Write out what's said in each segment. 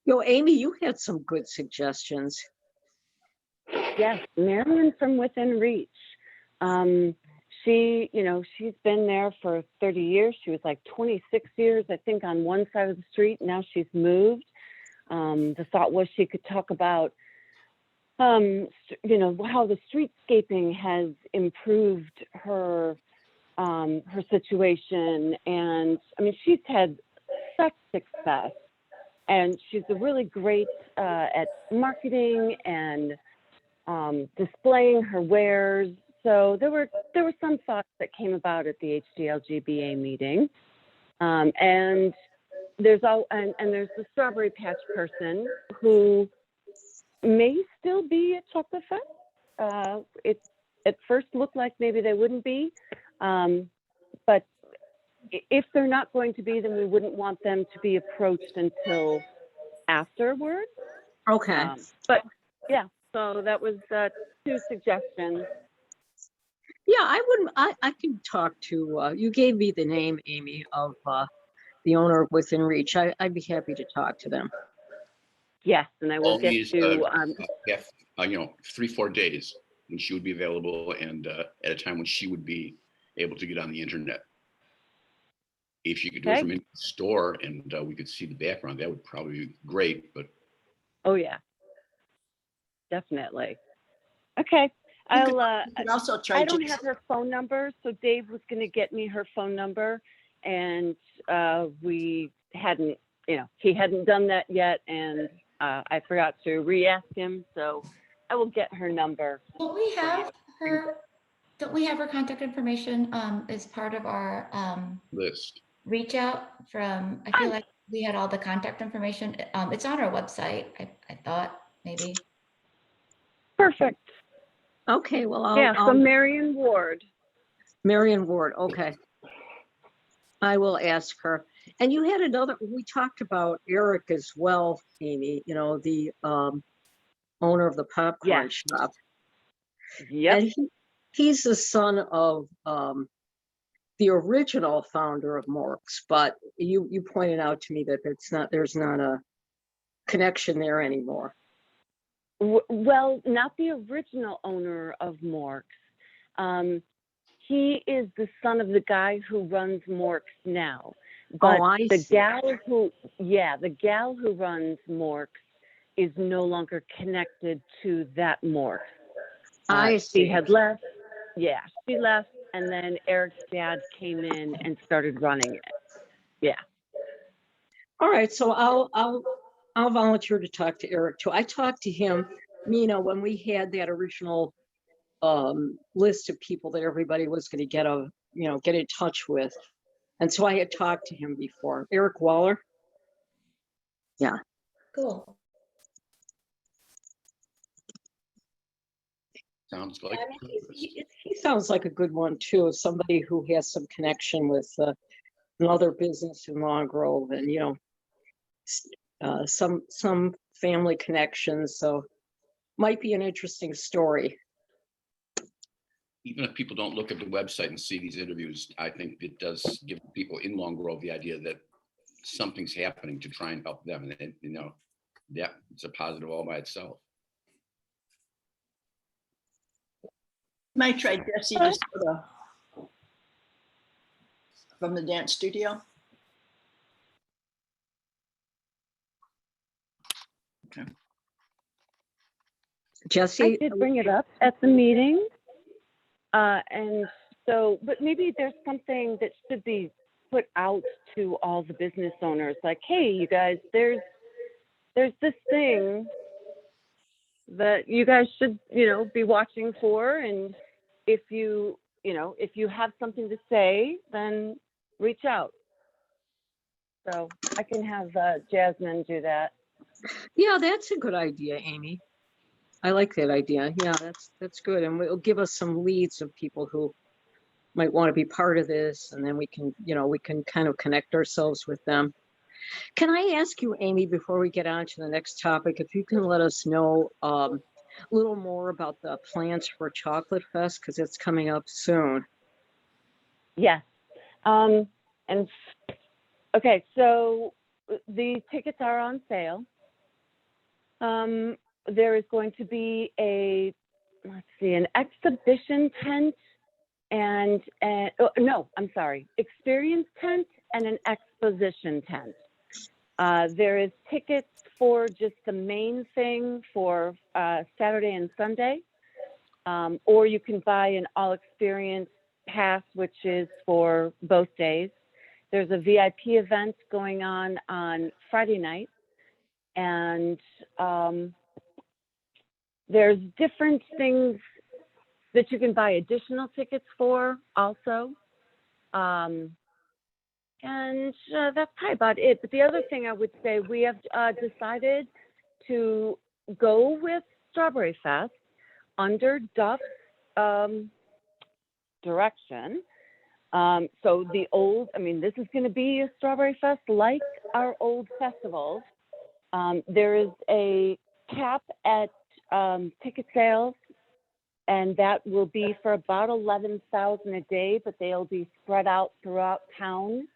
Amy, you had some good suggestions. Yes, Marion from Within Reach. She's been there for 30 years. She was like 26 years, I think, on one side of the street. Now she's moved. The thought was she could talk about, how the streetscaping has improved her situation. And I mean, she's had such success, and she's a really great at marketing and displaying her wares. So there were some thoughts that came about at the HDLGBA meeting, and there's the Strawberry Patch person who may still be at Chocolate Fest. It at first looked like maybe they wouldn't be, but if they're not going to be, then we wouldn't want them to be approached until afterwards. Okay. But yeah, so that was 2 suggestions. Yeah, I can talk to, you gave me the name, Amy, of the owner of Within Reach. I'd be happy to talk to them. Yes, and I will get to, 3-4 days when she would be available, and at a time when she would be able to get on the internet. If she could do it from in the store and we could see the background, that would probably be great, but. Oh yeah, definitely. Okay. I'll also try. I don't have her phone number, so Dave was going to get me her phone number, and we hadn't, he hadn't done that yet, and I forgot to re-ask him, so I will get her number. Well, we have her. Don't we have her contact information as part of our list? Reach out from. I feel like we had all the contact information. It's on our website. I thought maybe. Perfect. Okay, well, so Marion Ward. Marion Ward, okay. I will ask her. And you had we talked about Eric as well, Amy, the owner of the popcorn shop. Yeah. And he's the son of the original founder of Mork's, but you pointed out to me that there's not a connection there anymore. Well, not the original owner of Mork's. He is the son of the guy who runs Mork's now. But the gal who runs Mork's is no longer connected to that Mork's. I see. She had left. Yeah, she left, and then Eric's dad came in and started running it. Yeah. All right, so I'll volunteer to talk to Eric too. I talked to him, when we had that original list of people that everybody was going to get in touch with. And so I had talked to him before. Eric Waller. Yeah. Cool. Sounds like he sounds like a good one too. Somebody who has some connection with another business in Long Grove, and some family connections. So might be an interesting story. Even if people don't look at the website and see these interviews, I think it does give people in Long Grove the idea that something's happening to try and help them. And, it's a positive all by itself. Might try Jesse DeSoto from the dance studio. Okay. Jesse? I did bring it up at the meeting. And so, but maybe there's something that should be put out to all the business owners, like, hey, you guys, there's this thing that you guys should, be watching for. And if you have something to say, then reach out. So I can have Jasmine do that. Yeah, that's a good idea, Amy. I like that idea. Yeah, that's good. And it'll give us some leads of people who might want to be part of this. And then we can kind of connect ourselves with them. Can I ask you, Amy, before we get on to the next topic, if you can let us know a little more about the plans for Chocolate Fest, because it's coming up soon. Yes. And okay, so the tickets are on sale. There is going to be an exhibition tent experience tent and an exposition tent. There is tickets for just the main thing for Saturday and Sunday, or you can buy an all experience pass, which is for both days. There's a VIP event going on Friday night, and there's different things that you can buy additional tickets for also. And that's probably about it. But the other thing I would say, we have decided to go with Strawberry Fest under Duff's direction. So this is going to be a Strawberry Fest like our old festivals. There is a cap at ticket sales, and that will be for about 11,000 a day, but they'll be spread out throughout town.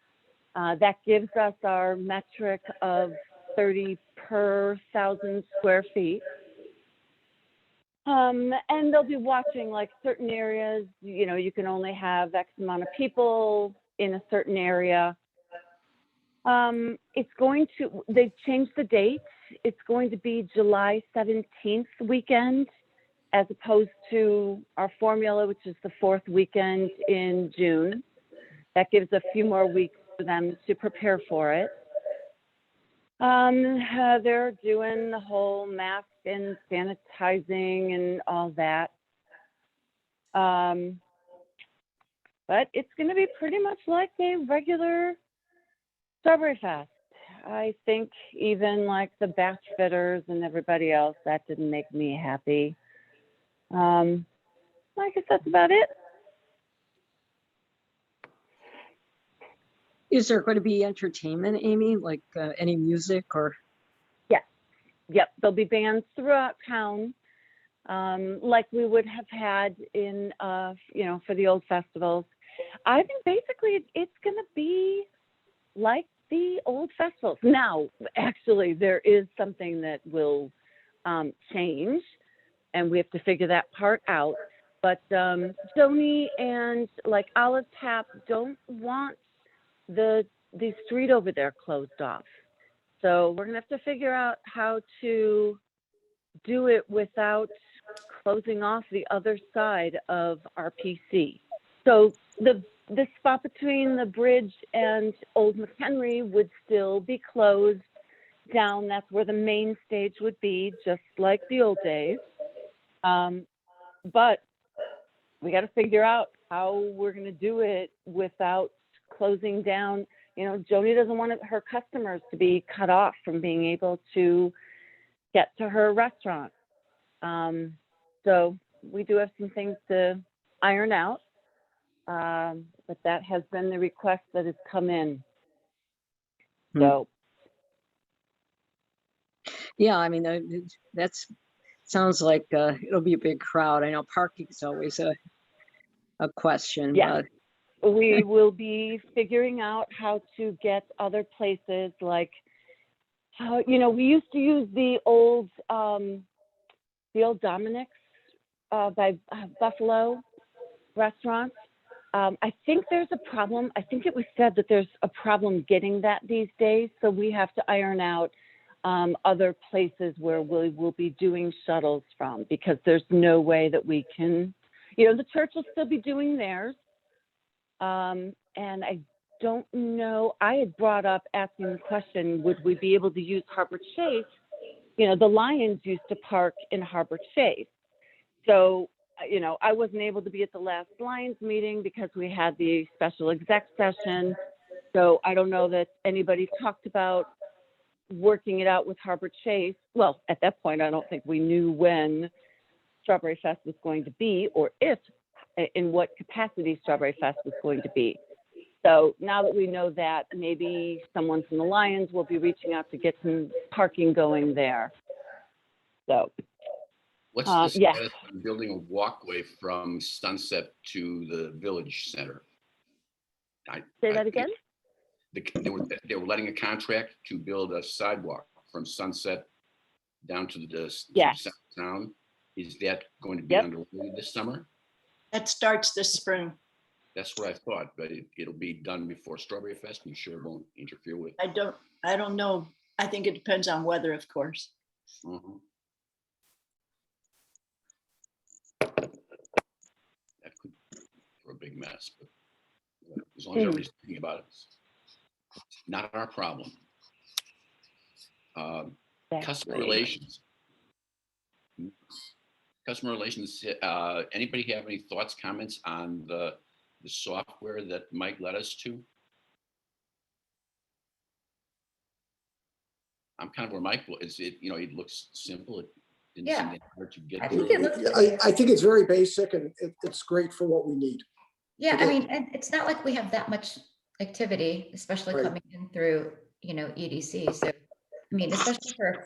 That gives us our metric of 30 per 1,000 square feet. And they'll be watching like certain areas, you can only have X amount of people in a certain area. They've changed the date. It's going to be July 17th weekend, as opposed to our formula, which is the 4th weekend in June. That gives a few more weeks for them to prepare for it. They're doing the whole mask and sanitizing and all that. But it's going to be pretty much like a regular Strawberry Fest. I think even like the batch fitters and everybody else, that didn't make me happy. I guess that's about it. Is there going to be entertainment, Amy, like any music or? Yep, there'll be bands throughout town, like we would have had in, for the old festivals. I think basically it's going to be like the old festivals. Now, actually, there is something that will change, and we have to figure that part out. But Joni and like Olive Tap don't want the street over there closed off. So we're gonna have to figure out how to do it without closing off the other side of RPC. So the spot between the bridge and Old McHenry would still be closed down. That's where the main stage would be, just like the old days. But we got to figure out how we're going to do it without closing down. Joni doesn't want her customers to be cut off from being able to get to her restaurant. So we do have some things to iron out, but that has been the request that has come in. So. Yeah, I mean, that's sounds like it'll be a big crowd. I know parking is always a question. Yeah. But we will be figuring out how to get other places, like how, we used to use the old Dominic's by Buffalo restaurant. I think there's a problem. I think it was said that there's a problem getting that these days. So we have to iron out other places where we will be doing shuttles from, because there's no way that we can, the church will still be doing theirs. And I don't know, I had brought up asking the question, would we be able to use Harbor Chase? The Lions used to park in Harbor Chase. So, I wasn't able to be at the last Lions meeting because we had the special exec session. So I don't know that anybody talked about working it out with Harbor Chase. Well, at that point, I don't think we knew when Strawberry Fest was going to be, or in what capacity Strawberry Fest was going to be. So now that we know that, maybe someone from the Lions will be reaching out to get some parking going there. So, what's the yeah. status on building a walkway from Sunset to the Village Center? Say that again? They were letting a contract to build a sidewalk from Sunset down to the Yeah. south town. Is that going to be Yep. underway this summer? That starts this spring. That's what I thought, but it'll be done before Strawberry Fest. You sure it won't interfere with? I don't know. I think it depends on weather, of course. Mhm. That could for a big mess, but as long as everybody's thinking about it, it's not our problem. Customer Exactly. relations. Customer relations. Anybody have any thoughts, comments on the software that Mike led us to? I'm kind of where Mike was. It looks simple. It didn't seem Yeah. that hard to get I through. think it looks I think it's very basic and it's great for what we need. Yeah, I Okay. mean, and it's not like we have that much activity, especially Right. coming in through, EDC. So, I mean, especially for a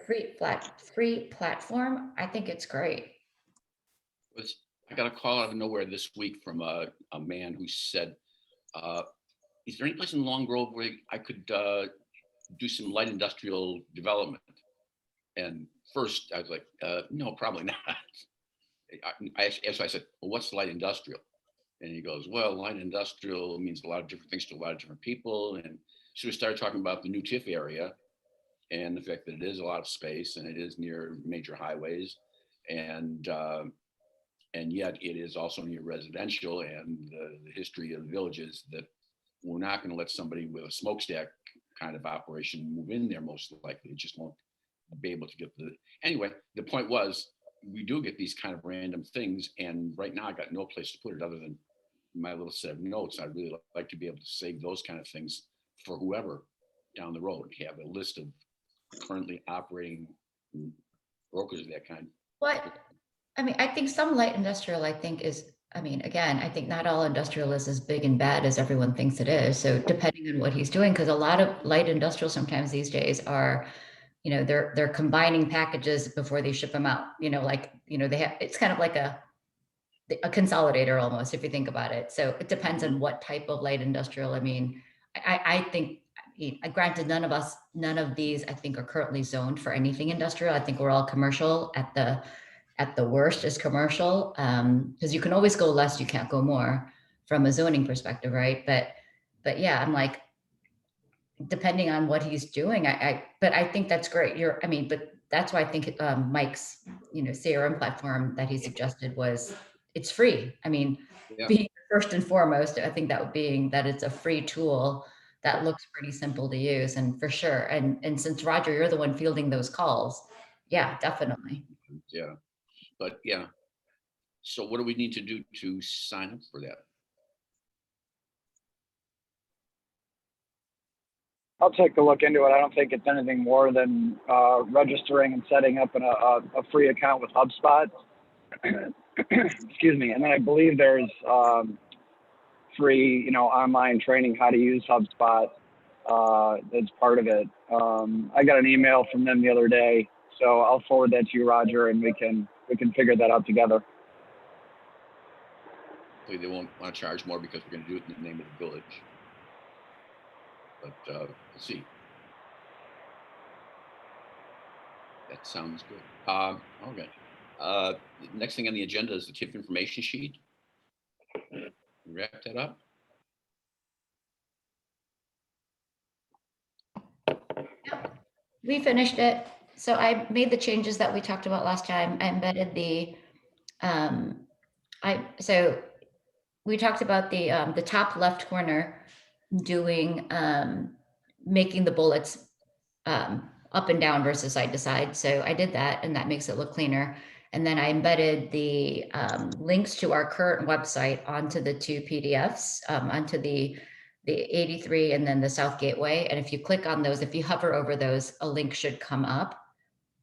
free platform, I think it's great. I got a call out of nowhere this week from a man who said, is there any place in Long Grove where I could do some light industrial development? And first I was like, no, probably not. So I said, well, what's light industrial? And he goes, well, light industrial means a lot of different things to a lot of different people. And so we started talking about the new TIF area and the fact that it is a lot of space and it is near major highways. And yet it is also near residential, and the history of the village is that we're not going to let somebody with a smokestack kind of operation move in there. Most likely, it just won't be able to get anyway. The point was, we do get these kind of random things, and right now I got no place to put it other than my little set of notes. I'd really like to be able to save those kind of things for whoever down the road. Have a list of currently operating brokers of that kind. I mean, I think some light industrial, again, I think not all industrial is as big and bad as everyone thinks it is. So depending on what he's doing, because a lot of light industrial sometimes these days are, they're combining packages before they ship them out, they have, it's kind of like a consolidator almost, if you think about it. So it depends on what type of light industrial. I mean, I think, granted, none of these, I think, are currently zoned for anything industrial. I think we're all commercial at the worst is commercial, because you can always go less, you can't go more from a zoning perspective, right? But yeah, I'm like, depending on what he's doing, but I think that's great. But that's why I think Mike's, CRM platform that he suggested it's free. I mean, Yeah. being first and foremost, I think that it's a free tool that looks pretty simple to use, and for sure. And since Roger, you're the one fielding those calls, yeah, definitely. Yeah. But yeah, so what do we need to do to sign up for that? I'll take a look into it. I don't think it's anything more than registering and setting up a free account with HubSpot. Excuse me. And then I believe there's free, online training how to use HubSpot that's part of it. I got an email from them the other day, so I'll forward that to you, Roger, and we can figure that out together. Hopefully they won't want to charge more because we're going to do it in the name of the village. But we'll see. That sounds good. Okay. Next thing on the agenda is the TIF information sheet. Wrap that up. We finished it. So I made the changes that we talked about last time. I embedded so we talked about the top left corner doing, making the bullets up and down versus side to side. So I did that, and that makes it look cleaner. And then I embedded the links to our current website onto the two PDFs, onto the 83 and then the South Gateway. And if you click on those, if you hover over those, a link should come up.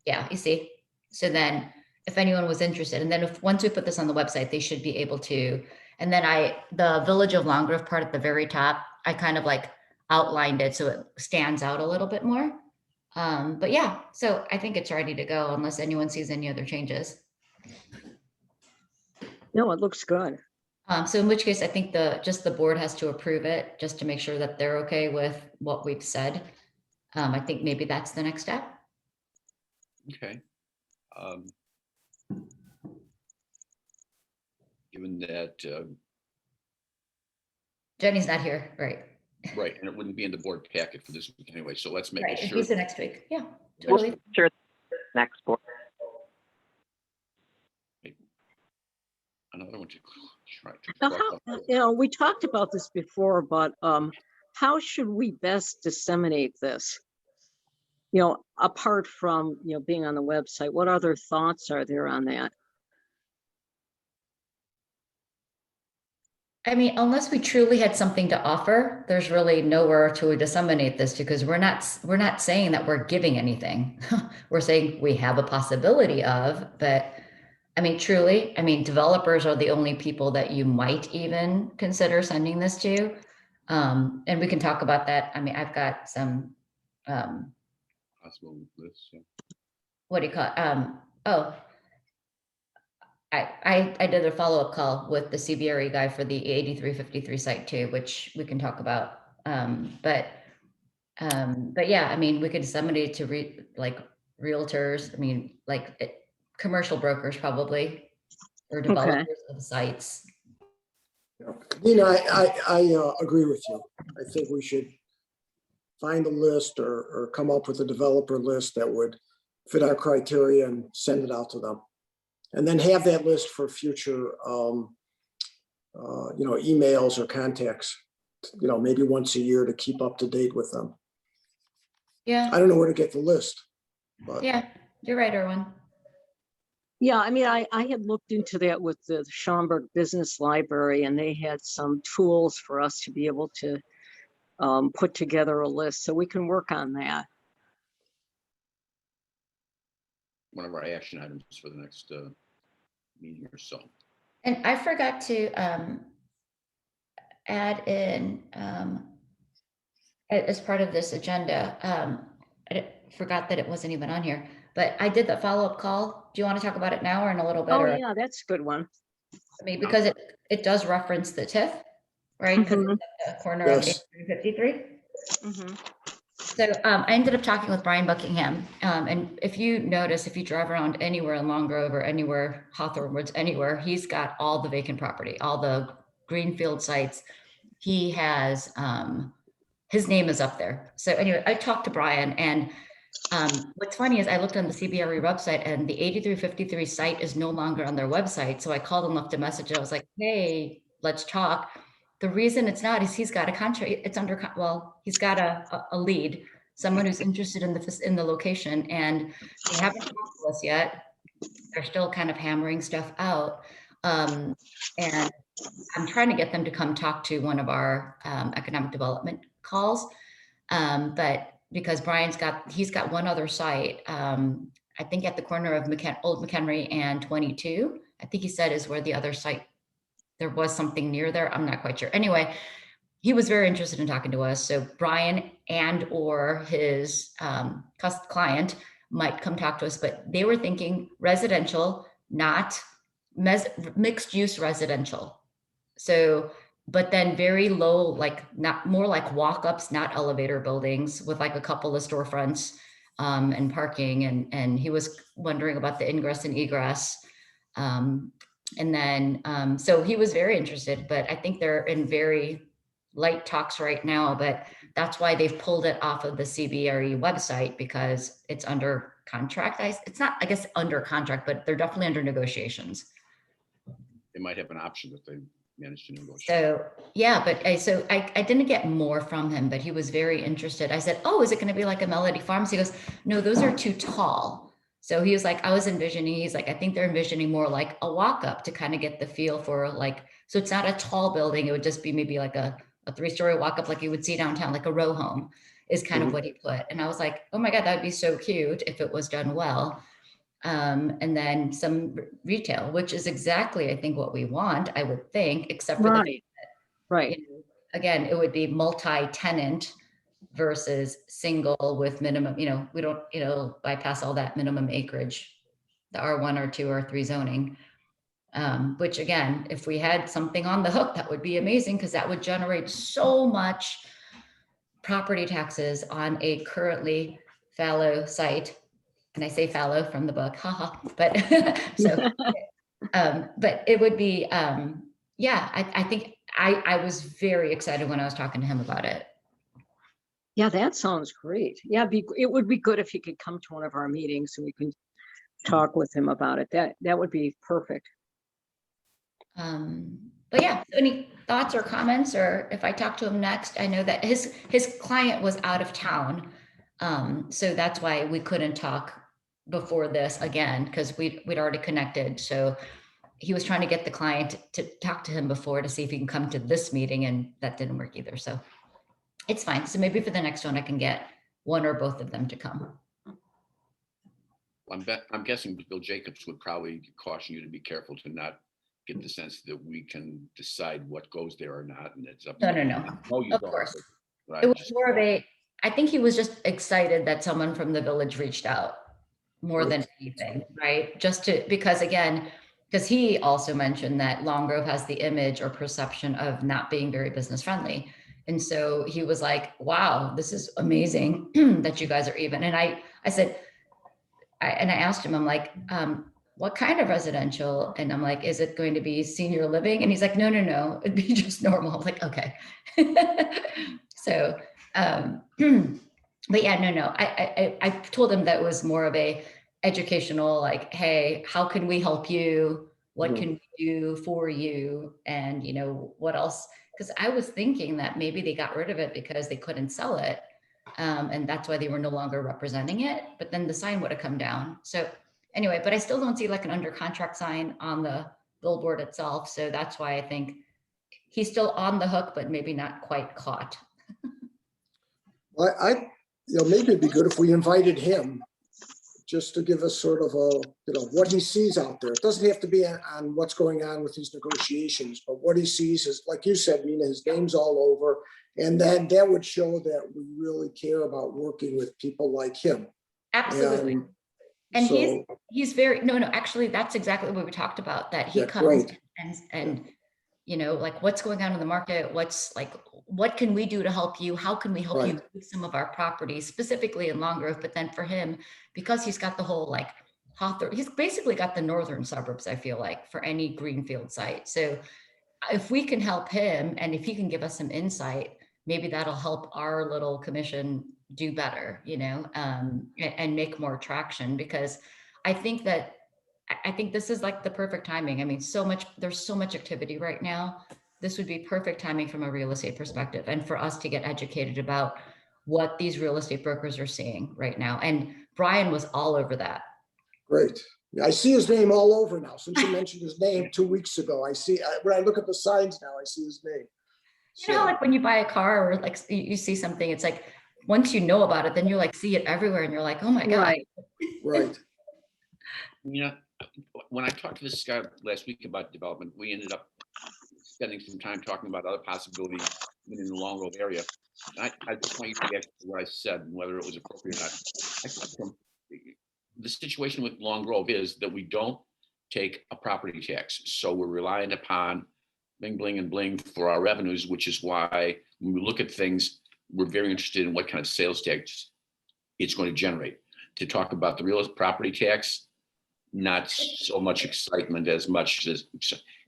Yeah, you see. So then if anyone was interested, and then once we put this on the website, they should be able to. And then the Village of Long Grove part at the very top, I kind of like outlined it so it stands out a little bit more. But yeah, so I think it's ready to go unless anyone sees any other changes. No, it looks good. So in which case, I think just the board has to approve it just to make sure that they're okay with what we've said. I think maybe that's the next step. Okay. Um, Given that, Jenny's not here, right? right, and it wouldn't be in the board packet for this week anyway, so let's make Right, it it'd sure. be the next week, yeah, We'll totally. Sure. Next board. Another one to try to. Now, cross how, off. we talked about this before, but how should we best disseminate this? Apart from, being on the website, what other thoughts are there on that? I mean, unless we truly had something to offer, there's really nowhere to disseminate this because we're not saying that we're giving anything. We're saying we have a possibility of, but I mean, truly, I mean, developers are the only people that you might even consider sending this to. And we can talk about that. I mean, I've got some, Possible list, yeah. what do you call it? Oh, I did a follow-up call with the CBRE guy for the 8353 site too, which we can talk about. But yeah, I mean, we could disseminate to realtors. I mean, commercial brokers probably, or developers of sites. Dina, I agree with you. I think we should find a list or come up with a developer list that would fit our criteria and send it out to them. And then have that list for future, emails or contacts, maybe once a year to keep up to date with them. Yeah. I don't know where to get the list, but Yeah, you're right, Erwin. Yeah, I mean, I had looked into that with the Schaumburg Business Library, and they had some tools for us to be able to put together a list, so we can work on that. One of our action items for the next meeting or so. And I forgot to add in as part of this agenda. I forgot that it wasn't even on here, but I did the follow-up call. Do you want to talk about it now or in a little bit? Oh, yeah, that's a good one. I mean, because it does reference the TIF, right? Because it's at the corner of Yes. 53. So I ended up talking with Brian Buckingham. And if you notice, if you drive around anywhere in Long Grove or anywhere, Hawthorne Woods, anywhere, he's got all the vacant property, all the greenfield sites. He has, his name is up there. So anyway, I talked to Brian, and what's funny is I looked on the CBRE website and the 8353 site is no longer on their website. So I called and left a message. I was like, hey, let's talk. The reason it's not is he's got a contract. It's under, well, he's got a lead, someone who's interested in the location, and they haven't talked to us yet. They're still kind of hammering stuff out. And I'm trying to get them to come talk to one of our economic development calls. But because he's got one other site, I think at the corner of Old McHenry and 22, I think he said is where the other site, there was something near there. I'm not quite sure. Anyway, he was very interested in talking to us. So Brian and or his client might come talk to us, but they were thinking residential, not mixed use residential. So, but then very low, like not more like walk-ups, not elevator buildings with like a couple of storefronts and parking. And he was wondering about the ingress and egress. And then, so he was very interested, but I think they're in very light talks right now, but that's why they've pulled it off of the CBRE website because it's under contract. It's not, I guess, under contract, but they're definitely under negotiations. They might have an option that they managed to negotiate. So yeah, but I didn't get more from him, but he was very interested. I said, oh, is it going to be like a Melody Farms? He goes, no, those are too tall. So he was like, I was envisioning, he's like, I think they're envisioning more like a walk up to kind of get the feel for like, so it's not a tall building. It would just be maybe like a 3-story walk up like you would see downtown, like a row home is kind of what he put. And I was like, oh my God, that would be so cute if it was done well. And then some retail, which is exactly, I think, what we want, I would think, except for right. Again, it would be multi-tenant versus single with minimum, we don't, bypass all that minimum acreage, the R1, R2, R3 zoning. Which again, if we had something on the hook, that would be amazing because that would generate so much property taxes on a currently fallow site and I say fallow from the book, haha, but so, but it would be, yeah, I think I was very excited when I was talking to him about it. Yeah, that sounds great. Yeah, it would be good if he could come to one of our meetings and we can talk with him about it. That would be perfect. But yeah, so any thoughts or comments, or if I talk to him next, I know that his client was out of town. So that's why we couldn't talk before this again, because we'd already connected. So he was trying to get the client to talk to him before to see if he can come to this meeting, and that didn't work either. So it's fine. So maybe for the next one, I can get one or both of them to come. I'm guessing Bill Jacobs would probably caution you to be careful to not get the sense that we can decide what goes there or not, and it's up. No. You Of don't, course. but It was more of a, I think he was just excited that someone from the village reached out more than anything, right? Just to, because again, because he also mentioned that Long Grove has the image or perception of not being very business friendly. And so he was like, wow, this is amazing that you guys are even. And I said, I asked him, I'm like, what kind of residential? And I'm like, is it going to be senior living? And he's like, no, it'd be just normal. I'm like, okay. So, but yeah, no. I told him that was more of a educational, like, hey, how can we help you? What can we do for you? And you know, what else? Because I was thinking that maybe they got rid of it because they couldn't sell it. And that's why they were no longer representing it, but then the sign would have come down. So anyway, but I still don't see like an under contract sign on the billboard itself. So that's why I think he's still on the hook, but maybe not quite caught. Maybe it'd be good if we invited him just to give us sort of a, what he sees out there. It doesn't have to be on what's going on with these negotiations, but what he sees is, like you said, Nina, his name's all over. And then that would show that we really care about working with people like him. Absolutely. And so, he's very, no, actually, that's exactly what we talked about, that he comes and you know, like what's going on in the market, what's like, what can we do to help you? How can we help you move some of our properties, specifically in Long Grove? But then for him, because he's got the whole like Hawthorne, he's basically got the northern suburbs, I feel like, for any greenfield site. So if we can help him and if he can give us some insight, maybe that'll help our little commission do better, you know, and make more traction, because I think this is like the perfect timing. I mean, there's so much activity right now. This would be perfect timing from a real estate perspective and for us to get educated about what these real estate brokers are seeing right now. And Brian was all over that. Great. I see his name all over now. Since you mentioned his name 2 weeks ago, when I look at the signs now, I see his name. You know, like when you buy a car or like you see something, it's like, once you know about it, then you like see it everywhere and you're like, oh my God. Right. You know, when I talked to this guy last week about development, we ended up spending some time talking about other possibilities in the Long Grove area. And I just want you to get what I said and whether it was appropriate or not. I said, the situation with Long Grove is that we don't take a property tax. So we're relying upon bling, bling, and bling for our revenues, which is why when we look at things, we're very interested in what kind of sales tax it's going to generate. To talk about the real property tax, not so much excitement as much as,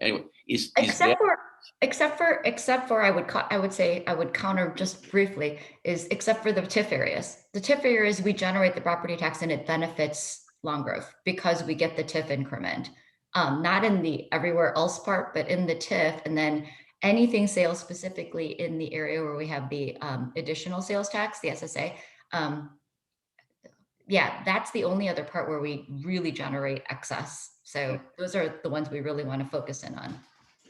anyway, except for I would say I would counter just briefly is except for the TIF areas. The TIF areas, we generate the property tax and it benefits Long Grove because we get the TIF increment. Not in the everywhere else part, but in the TIF, and then anything sales specifically in the area where we have the additional sales tax, the SSA. Yeah, that's the only other part where we really generate excess. So those are the ones we really want to focus in on.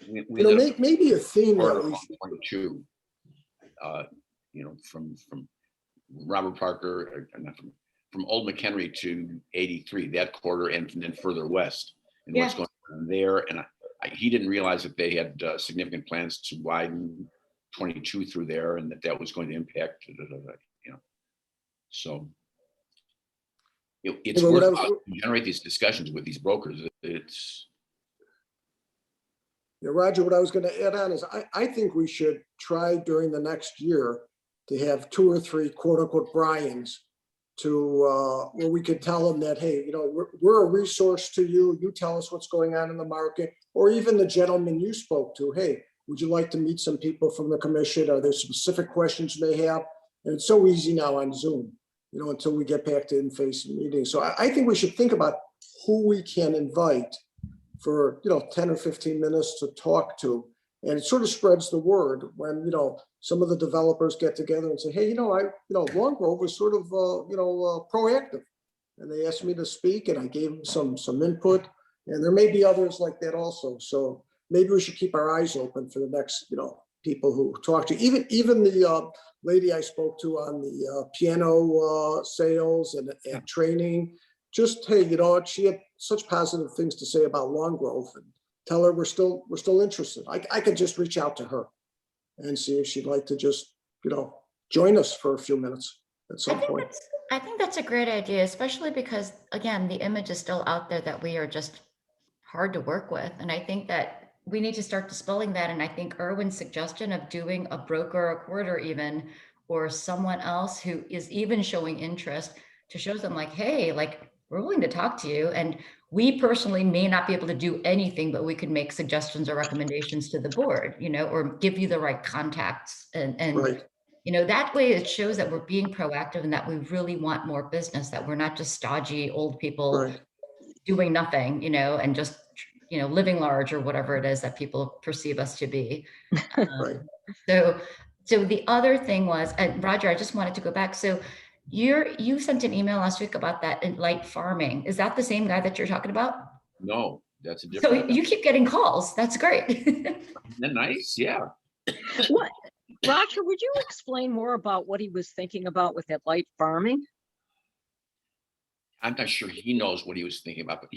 Maybe a theme that we should. 22, from Robert Parker, not from Old McHenry to 83, that quarter, and then further west, and what's going on there. And he didn't realize that they had significant plans to widen 22 through there, and that was going to impact, so. It's worth to generate these discussions with these brokers. Roger, what I was going to add on is I think we should try during the next year to have 2 or 3 quote unquote Brians to, where we could tell them that, hey, you know, we're a resource to you. You tell us what's going on in the market, or even the gentleman you spoke to. Hey, would you like to meet some people from the commission? Are there specific questions you may have? And it's so easy now on Zoom, you know, until we get back to in-face meetings. So I think we should think about who we can invite for, you know, 10 or 15 minutes to talk to. And it sort of spreads the word when, you know, some of the developers get together and say, hey, you know, Long Grove was sort of, proactive. And they asked me to speak and I gave them some input. And there may be others like that also. So maybe we should keep our eyes open for the next, you know, people who talk to, even the lady I spoke to on the piano sales and training. Just, hey, you know, she had such positive things to say about Long Grove, and tell her we're still interested. I could just reach out to her and see if she'd like to just, you know, join us for a few minutes at some point. I think that's a great idea, especially because, again, the image is still out there that we are just hard to work with. And I think that we need to start dispelling that. And I think Erwin's suggestion of doing a broker, a quarter even, or someone else who is even showing interest to show them like, hey, like, we're willing to talk to you. And we personally may not be able to do anything, but we could make suggestions or recommendations to the board, you know, or give you the right contacts. And Right. you know, that way it shows that we're being proactive and that we really want more business, that we're not just stodgy old people Right. doing nothing, you know, and just, you know, living large or whatever it is that people perceive us to be. Right. So the other thing was, and Roger, I just wanted to go back. So you sent an email last week about that in light farming. Is that the same guy that you're talking about? No, that's a So different. you keep getting calls. That's great. Isn't that nice? Yeah. What, Roger, would you explain more about what he was thinking about with that light farming? I'm not sure he knows what he was thinking about, but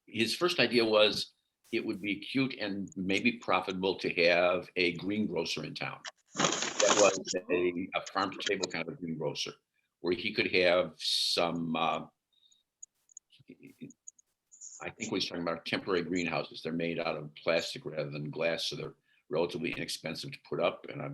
his first idea was it would be cute and maybe profitable to have a greengrocer in town. That was a farm to table kind of a greengrocer, where he could have some, I think what he's talking about are temporary greenhouses. They're made out of plastic rather than glass, so they're relatively inexpensive to put up. And I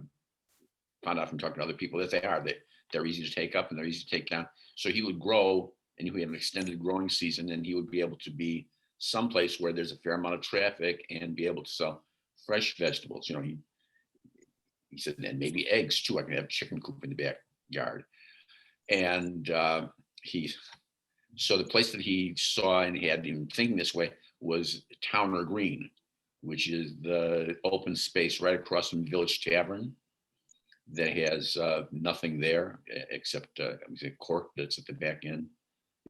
found out from talking to other people that they are. They're easy to take up and they're easy to take down. So he would grow, and he would have an extended growing season, and he would be able to be someplace where there's a fair amount of traffic and be able to sell fresh vegetables. You know, he said, and maybe eggs too. I can have a chicken coop in the backyard. And so the place that he saw and he had been thinking this way was Towner Green, which is the open space right across from Village Tavern that has nothing there except a court that's at the back end.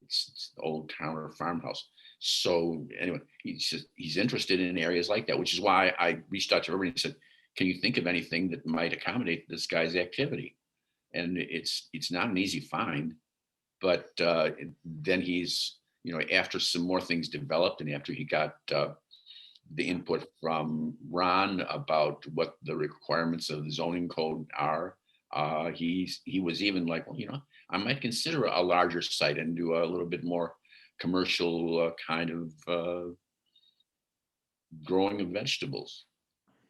It's the old Towner farmhouse. So anyway, he's interested in areas like that, which is why I reached out to everybody and said, can you think of anything that might accommodate this guy's activity? And it's not an easy find, but then he's, you know, after some more things developed and after he got the input from Ron about what the requirements of the zoning code are, he was even like, well, you know, I might consider a larger site and do a little bit more commercial kind of growing of vegetables.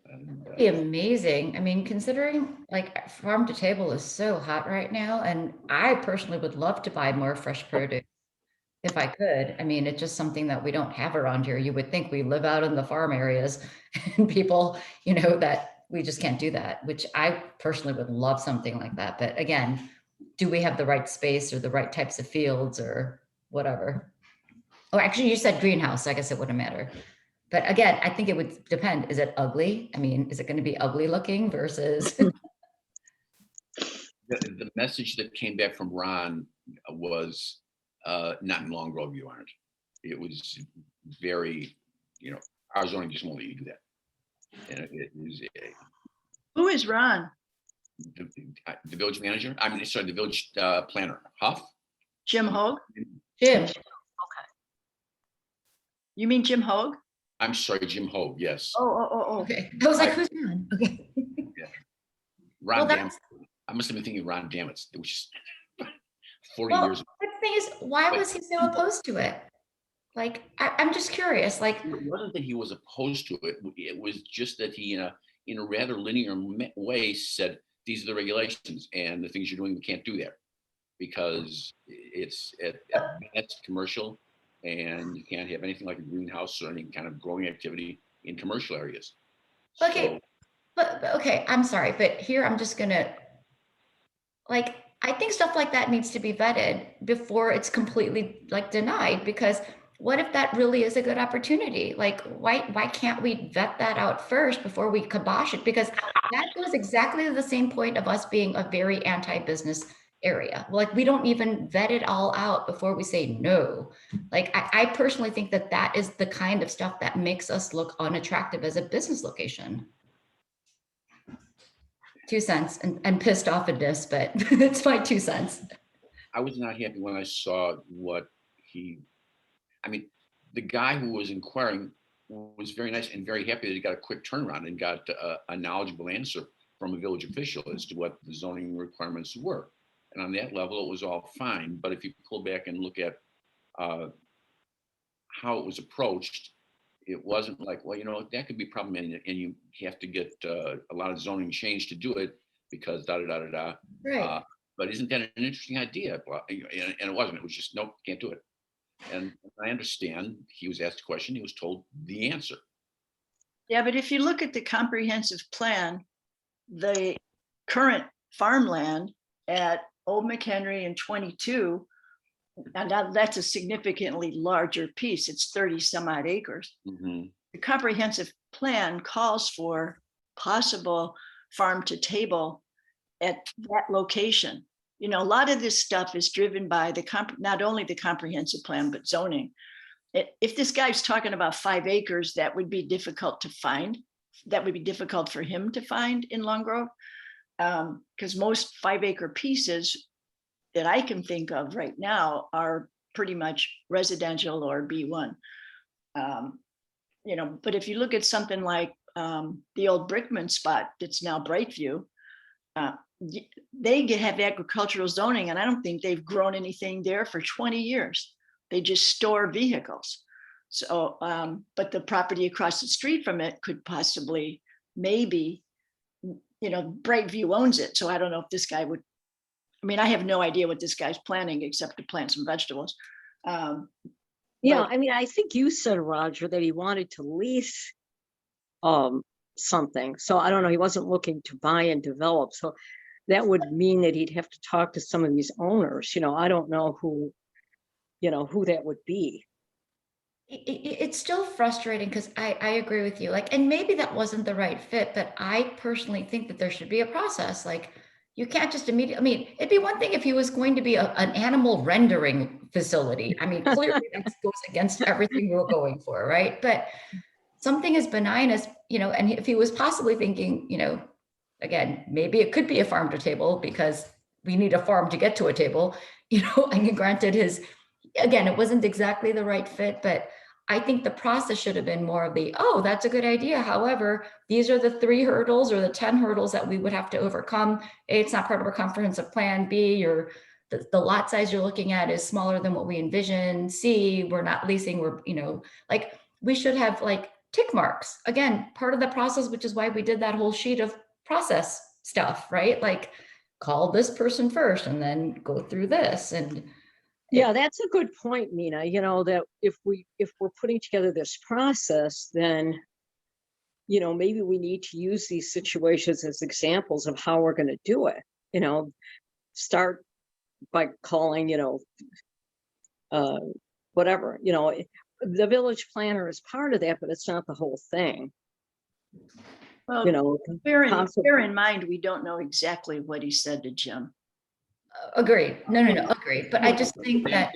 And, Be amazing. I mean, considering like farm to table is so hot right now, and I personally would love to buy more fresh produce if I could. I mean, it's just something that we don't have around here. You would think we live out in the farm areas and people, you know, that we just can't do that, which I personally would love something like that. But again, do we have the right space or the right types of fields or whatever? Oh, actually, you said greenhouse. I guess it wouldn't matter. But again, I think it would depend. Is it ugly? I mean, is it going to be ugly looking versus? the message that came back from Ron was not in Long Grove, you aren't. It was very, you know, our zoning just won't let you do that. And it was Who is Ron? the village manager. I mean, sorry, the village planner, Huff. Jim Hogue? Jim. You mean Jim Hogue? I'm sorry, Jim Hogue. Yes. Oh. Okay. I was like, who's Ron? Okay. Yeah. Ron Well, Dammit. I must have been thinking Ron Dammit, which is 40 Well, years ago. the thing is, why was he so opposed to it? Like, I'm just curious. Like, It wasn't that he was opposed to it. It was just that he, in a rather linear way, said, these are the regulations and the things you're doing, we can't do there. because it's commercial, and you can't have anything like a greenhouse or any kind of growing activity in commercial areas. Okay, but okay, I'm sorry, but here I'm just gonna, like, I think stuff like that needs to be vetted before it's completely like denied, because what if that really is a good opportunity? Like, why can't we vet that out first before we kibosh it? Because that goes exactly to the same point of us being a very anti-business area. Like, we don't even vet it all out before we say no. Like, I personally think that that is the kind of stuff that makes us look unattractive as a business location. 2 cents, and pissed off at this, but it's my 2 cents. I was not happy when I saw I mean, the guy who was inquiring was very nice and very happy that he got a quick turnaround and got a knowledgeable answer from a village official as to what the zoning requirements were. And on that level, it was all fine. But if you pull back and look at how it was approached, it wasn't like, well, that could be a problem, and you have to get a lot of zoning change to do it because da da da da da. Right. But isn't that an interesting idea? And it wasn't. It was just, nope, can't do it. And I understand he was asked a question, he was told the answer. Yeah, but if you look at the comprehensive plan, the current farmland at Old McHenry and 22, and that's a significantly larger piece. It's 30 some odd acres. Mm-hmm. The comprehensive plan calls for possible farm to table at that location. A lot of this stuff is driven by not only the comprehensive plan, but zoning. If this guy's talking about 5 acres, that would be difficult to find. That would be difficult for him to find in Long Grove, because most 5-acre pieces that I can think of right now are pretty much residential or B1. But if you look at something like the old Brickman spot that's now Brightview, they have agricultural zoning, and I don't think they've grown anything there for 20 years. They just store vehicles. So, but the property across the street from it could possibly, maybe, Brightview owns it. So I don't know if this guy would, I have no idea what this guy's planning except to plant some vegetables. Yeah, I think you said, Roger, that he wanted to lease something. So I don't know, he wasn't looking to buy and develop. So that would mean that he'd have to talk to some of these owners. I don't know who that would be. It's still frustrating because I agree with you. Like, and maybe that wasn't the right fit, but I personally think that there should be a process. Like, you can't just immediately, it'd be one thing if he was going to be an animal rendering facility. Clearly that goes against everything we're going for, right? But something as benign as, and if he was possibly thinking, again, maybe it could be a farm to table because we need a farm to get to a table, and granted again, it wasn't exactly the right fit, but I think the process should have been more of that's a good idea. However, these are the 3 hurdles or the 10 hurdles that we would have to overcome. A, it's not part of our comprehensive plan. B, the lot size you're looking at is smaller than what we envision. C, we're not leasing, we should have tick marks. Again, part of the process, which is why we did that whole sheet of process stuff, right? Like, call this person first and then go through this. And yeah, that's a good point, Mina. That if we're putting together this process, then maybe we need to use these situations as examples of how we're going to do it. Start by calling whatever, the village planner is part of that, but it's not the whole thing. Well, bear in mind, we don't know exactly what he said to Jim. Agreed. No, agreed. But I just think that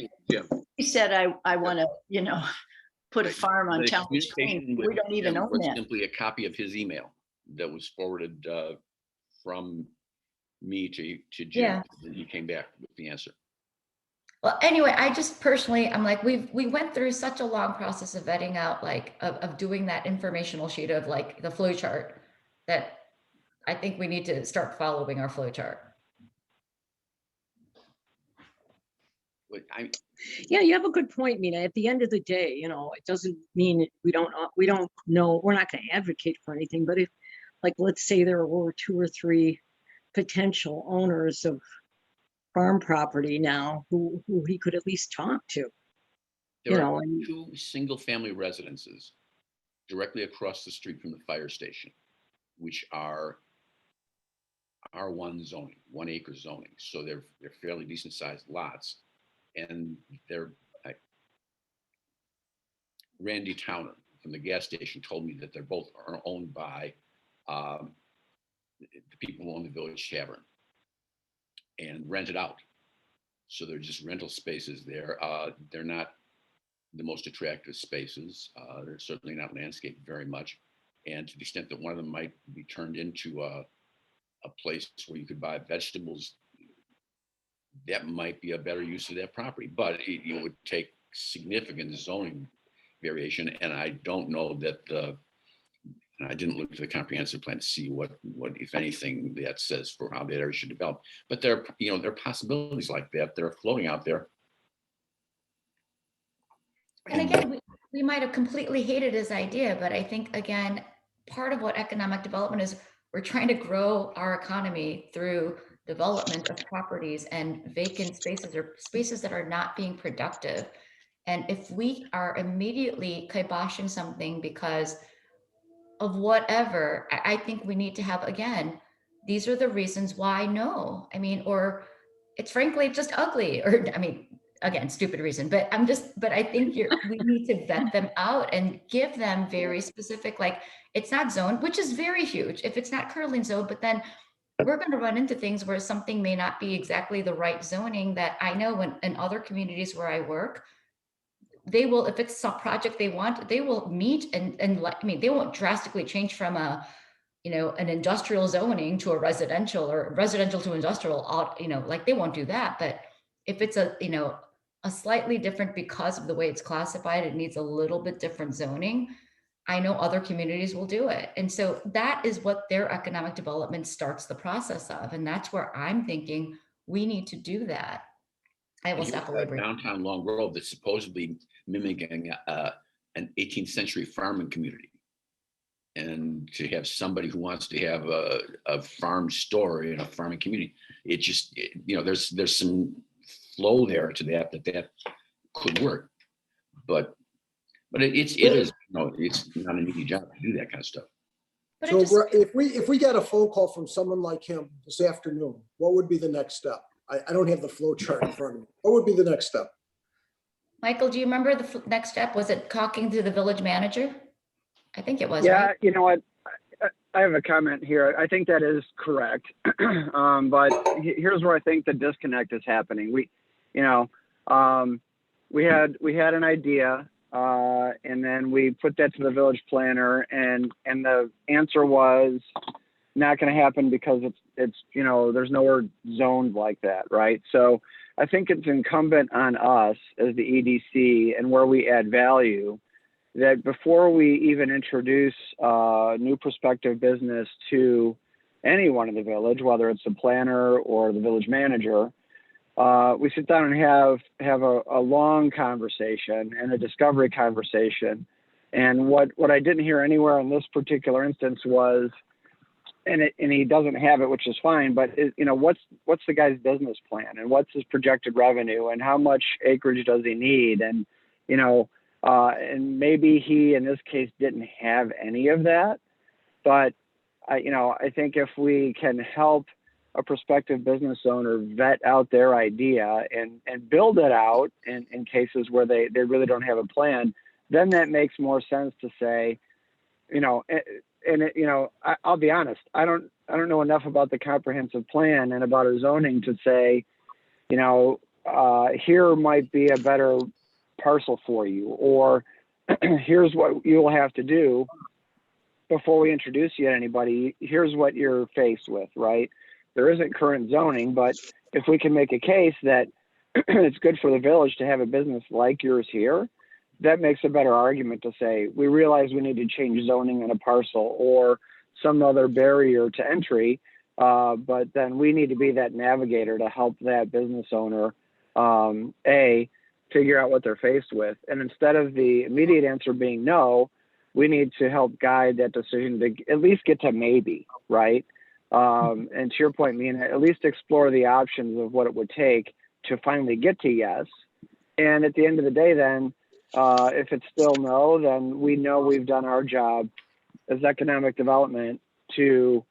he said, I want to, put a farm on town screen. We don't even own that. Simply a copy of his email that was forwarded from me to Jim. Yeah. And he came back with the answer. Well, anyway, I just personally, I'm like, we went through such a long process of vetting out, of doing that informational sheet of the flow chart, that I think we need to start following our flow chart. Yeah, you have a good point, Mina. At the end of the day, it doesn't mean we don't know, we're not going to advocate for anything, but if, let's say there were 2 or 3 potential owners of farm property now who he could at least talk to, There are and 2 single-family residences directly across the street from the fire station, which are R1 zoning, 1 acre zoning. So they're fairly decent sized lots. And they're, Randy Towner from the gas station told me that they're both are owned by the people who own the Village Tavern and rented out. So they're just rental spaces there. They're not the most attractive spaces. They're certainly not landscaped very much. And to the extent that one of them might be turned into a place where you could buy vegetables, that might be a better use of that property. But it would take significant zoning variation. And I don't know that and I didn't look at the comprehensive plan to see what if anything that says for how that area should develop. But there are possibilities like that. They're floating out there. And again, we might have completely hated his idea, but I think, again, part of what economic development is, we're trying to grow our economy through development of properties and vacant spaces or spaces that are not being productive. And if we are immediately kiboshing something because of whatever, I think we need to have, again, these are the reasons why no. I mean, or it's frankly just ugly, or I mean, again, stupid reason, but I think we need to vet them out and give them very specific, like, it's not zoned, which is very huge if it's not currently zoned, but then we're going to run into things where something may not be exactly the right zoning. That I know in other communities where I work, they will, if it's a project they want, they will meet and let me, they won't drastically change from an industrial zoning to a residential, or residential to industrial, like they won't do that. But if it's a slightly different, because of the way it's classified, it needs a little bit different zoning, I know other communities will do it. And so that is what their economic development starts the process of. And that's where I'm thinking we need to do that. I will stop belaboring. Downtown Long Grove that's supposedly mimicking an 18th century farming community. And to have somebody who wants to have a farm store in a farming community, it just, there's some flow there to that could work. But it is, it's not an easy job to do that kind of stuff. But So if we got a phone call from someone like him this afternoon, what would be the next step? I don't have the flow chart in front of me. What would be the next step? Michael, do you remember the next step? Was it talking to the village manager? I think it was. Yeah, right? you know what? I have a comment here. I think that is correct. But here's where I think the disconnect is happening. We had an idea, and then we put that to the village planner, and the answer was not going to happen because it's there's nowhere zoned like that, right? So I think it's incumbent on us as the EDC and where we add value, that before we even introduce new prospective business to anyone in the village, whether it's the planner or the village manager, we sit down and have a long conversation and a discovery conversation. And what I didn't hear anywhere in this particular instance was, and he doesn't have it, which is fine, but what's the guy's business plan, and what's his projected revenue, and how much acreage does he need? And and maybe he, in this case, didn't have any of that. But I think if we can help a prospective business owner vet out their idea and build it out in cases where they really don't have a plan, then that makes more sense to say, I'll be honest, I don't know enough about the comprehensive plan and about our zoning to say, here might be a better parcel for you, or here's what you'll have to do before we introduce you to anybody. Here's what you're faced with, right? There isn't current zoning, but if we can make a case that it's good for the village to have a business like yours here, that makes a better argument to say, we realize we need to change zoning in a parcel or some other barrier to entry, but then we need to be that navigator to help that business owner, figure out what they're faced with. And instead of the immediate answer being no, we need to help guide that decision to at least get to maybe, right? And to your point, Mina, at least explore the options of what it would take to finally get to yes. And at the end of the day, then, if it's still no, then we know we've done our job as economic development to,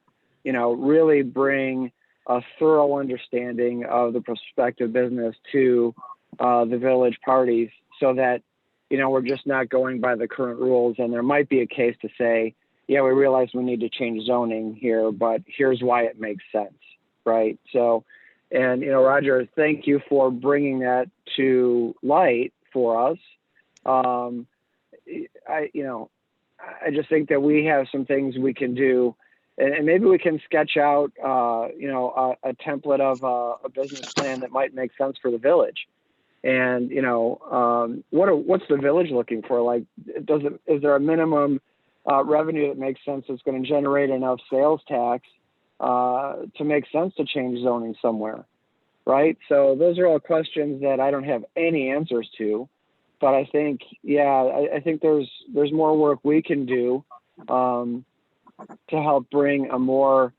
really bring a thorough understanding of the prospective business to the village parties, so that, we're just not going by the current rules. And there might be a case to say, yeah, we realize we need to change zoning here, but here's why it makes sense, right? So, and, Roger, thank you for bringing that to light for us. I just think that we have some things we can do, and maybe we can sketch out, a template of a business plan that might make sense for the village. And, what's the village looking for? Like, is there a minimum revenue that makes sense that's going to generate enough sales tax to make sense to change zoning somewhere, right? So those are all questions that I don't have any answers to, but I think, I think there's more work we can do to help bring a more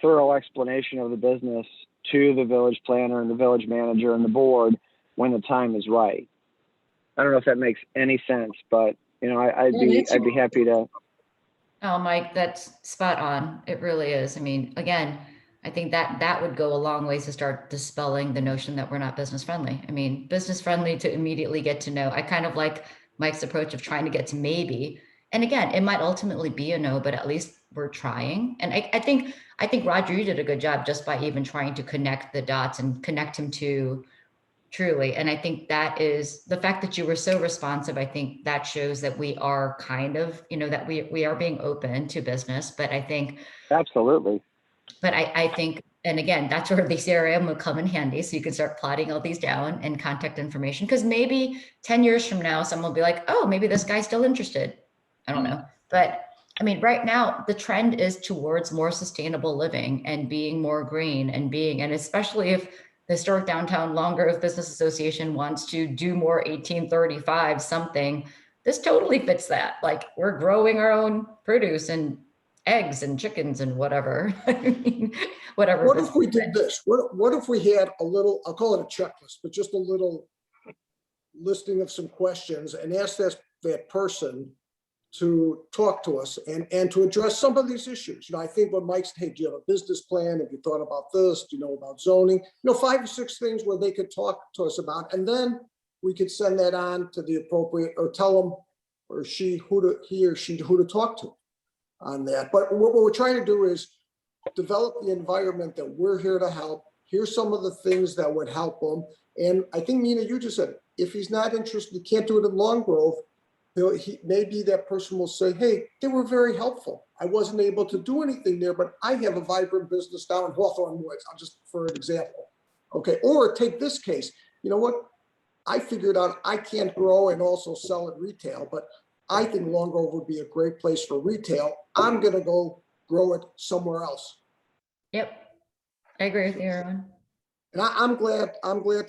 thorough explanation of the business to the village planner and the village manager and the board when the time is right. I don't know if that makes any sense, but I'd be happy to. Oh, Mike, that's spot on. It really is. I mean, again, I think that would go a long ways to start dispelling the notion that we're not business friendly. I mean, business friendly to immediately get to know. I kind of like Mike's approach of trying to get to maybe. And again, it might ultimately be a no, but at least we're trying. And I think Roger, you did a good job just by even trying to connect the dots and connect him to truly. And I think that is the fact that you were so responsive. I think that shows that we are kind of, that we are being open to business, but I think. Absolutely. But I think, and again, that's where the CRM will come in handy. So you can start plotting all these down and contact information, because maybe 10 years from now, someone will be like, oh, maybe this guy's still interested. I don't know. But I mean, right now, the trend is towards more sustainable living and being more green and especially if the Historic Downtown Long Grove Business Association wants to do more 1835 something, this totally fits that. Like, we're growing our own produce and eggs and chickens and whatever. I mean, whatever. What if we did this? What if we had a little, I'll call it a checklist, but just a little listing of some questions and ask that person to talk to us and to address some of these issues. I think when Mike said, hey, do you have a business plan? Have you thought about this? Do you know about zoning? 5 or 6 things where they could talk to us about, and then we could send that on to the appropriate, or tell them or he or she who to talk to on that. But what we're trying to do is develop the environment that we're here to help. Here's some of the things that would help them. And I think, Mina, you just said, if he's not interested, you can't do it in Long Grove. Maybe that person will say, hey, they were very helpful. I wasn't able to do anything there, but I have a vibrant business down in Hawthorne Woods. I'll just, for an example. Okay, or take this case. You know what? I figured out I can't grow and also sell at retail, but I think Long Grove would be a great place for retail. I'm going to go grow it somewhere else. Yep, I agree with you, Erwin. And I'm glad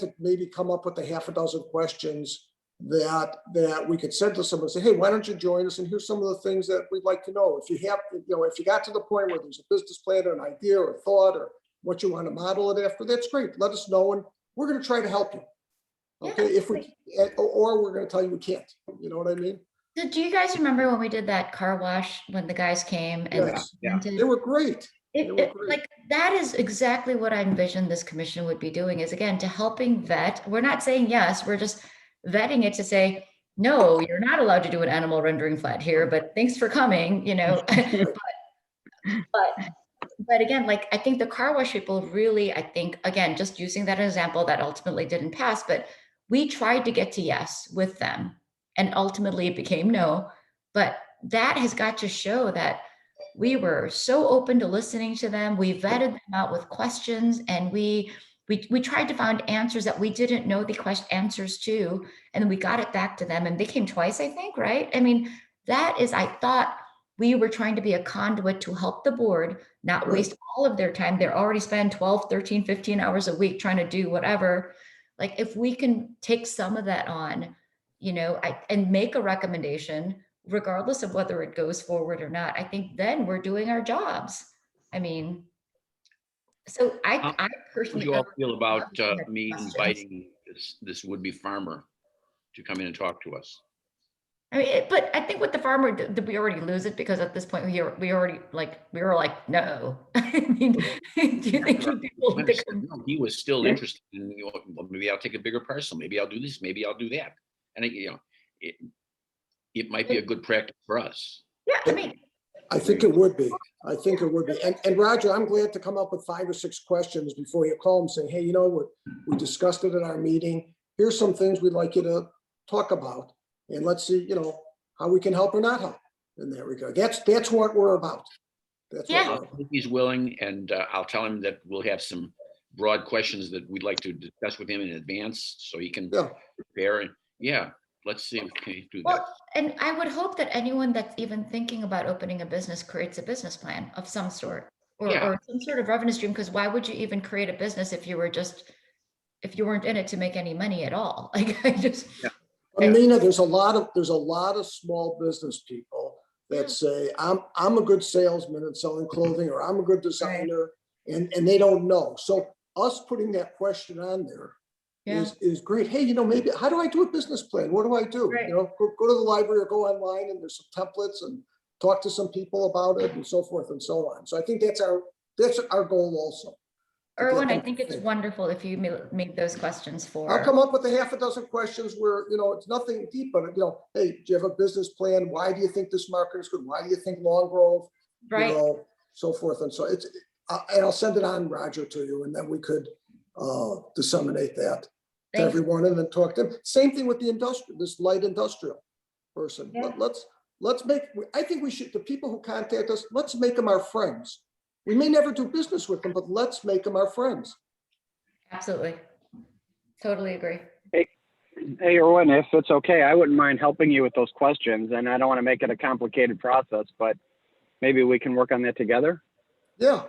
to maybe come up with a half a dozen questions that we could send to someone and say, hey, why don't you join us? And here's some of the things that we'd like to know. If you have, if you got to the point where there's a business plan or an idea or a thought or what you want to model it after, that's great. Let us know, and we're going to try to help you. Okay, Yeah. if we, or we're going to tell you we can't. You know what I mean? So do you guys remember when we did that car wash when the guys came and yes. They were great. Like, that is exactly what I envisioned this commission would be doing, is again, to helping vet. We're not saying yes, we're just vetting it to say, no, you're not allowed to do an animal rendering flat here, but thanks for coming, but again, like, I think the car wash people really, I think, again, just using that example that ultimately didn't pass, but we tried to get to yes with them and ultimately it became no. But that has got to show that we were so open to listening to them. We vetted them out with questions, and we tried to find answers that we didn't know the answers to, and then we got it back to them, and they came twice, I think, right? I mean, that is, I thought we were trying to be a conduit to help the board not waste all of their time. They're already spend 12, 13, 15 hours a week trying to do whatever. Like, if we can take some of that on, and make a recommendation, regardless of whether it goes forward or not, I think then we're doing our jobs. I mean, So I How would personally, you I all would feel about love to have me questions. inviting this would-be farmer to come in and talk to us? I mean, but I think with the farmer, did we already lose it? Because at this point, we were like, no. I mean, do you think he'd be willing to come? No, he was still interested in, well, maybe I'll take a bigger parcel, maybe I'll do this, maybe I'll do that. And it might be a good practice for us. Yeah, I mean, I think it would be. I think it would be. And Roger, I'm glad to come up with 5 or 6 questions before you call them saying, hey, you know what? We discussed it at our meeting. Here's some things we'd like you to talk about. And let's see, how we can help or not help in that regard. That's what we're about. That's what Yeah. we're I about. think he's willing, and I'll tell him that we'll have some broad questions that we'd like to discuss with him in advance so he can Yeah. prepare. And yeah, let's see if we can do that. well, and I would hope that anyone that's even thinking about opening a business creates a business plan of some sort, or, Yeah. or some sort of revenue stream. Because why would you even create a business if you weren't in it to make any money at all? Like, I just. Yeah. But Nina, there's a lot of small business people that say, I'm a good salesman in selling clothing, or I'm a good designer, and they don't know. So us putting that question on there Yeah. is great. Hey, maybe, how do I do a business plan? What do I do? Right. Go to the library or go online, and there's some templates, and talk to some people about it, and so forth and so on. So I think that's our goal also. Erwin, I think it's wonderful if you made those questions for. I'll come up with a half a dozen questions where, it's nothing deep, but, hey, do you have a business plan? Why do you think this market is good? Why do you think Long Grove? Right. So forth. And so and I'll send it on, Roger, to you, and then we could disseminate that to Thanks. everyone and then talk to them. Same thing with this light industrial person. Yeah. Let's make, I think we should, the people who contact us, let's make them our friends. We may never do business with them, but let's make them our friends. Absolutely. Totally agree. Hey, Erwin, if it's okay, I wouldn't mind helping you with those questions, and I don't want to make it a complicated process, but maybe we can work on that together. Yeah.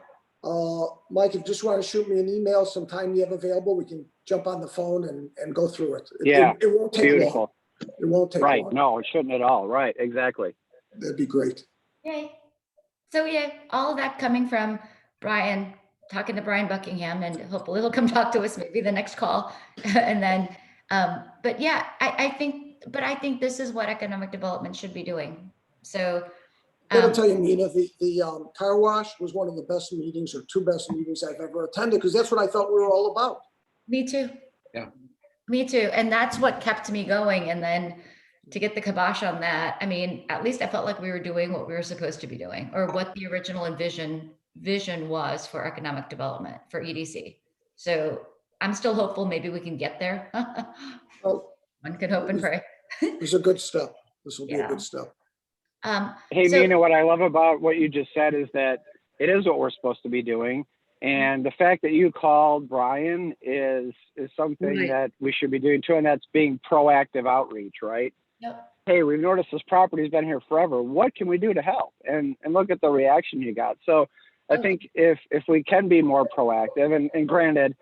Mike, if you just want to shoot me an email sometime you have available, we can jump on the phone and go through it. It won't take Beautiful. long. It won't take Right. long. No, it shouldn't at all. Right. Exactly. That'd be great. Yay. So yeah, all of that coming from Brian, talking to Brian Buckingham, and hopefully he'll come talk to us maybe the next call. And then, but yeah, I think this is what economic development should be doing. So I gotta tell you, Nina, the car wash was one of the best meetings, or 2 best meetings I've ever attended, because that's what I felt we were all about. Me too. Yeah. Me too. And that's what kept me going. And then to get the kibosh on that, I mean, at least I felt like we were doing what we were supposed to be doing, or what the original vision was for economic development for EDC. So I'm still hopeful maybe we can get there. Well, One can hope and pray. it's a good step. This will be a Yeah. good step. Hey, So- Nina, what I love about what you just said is that it is what we're supposed to be doing. And the fact that you called Brian is something Right. that we should be doing too. And that's being proactive outreach, right? Yep. Hey, we've noticed this property's been here forever. What can we do to help? And look at the reaction you got. So I think if we can be more proactive, and granted,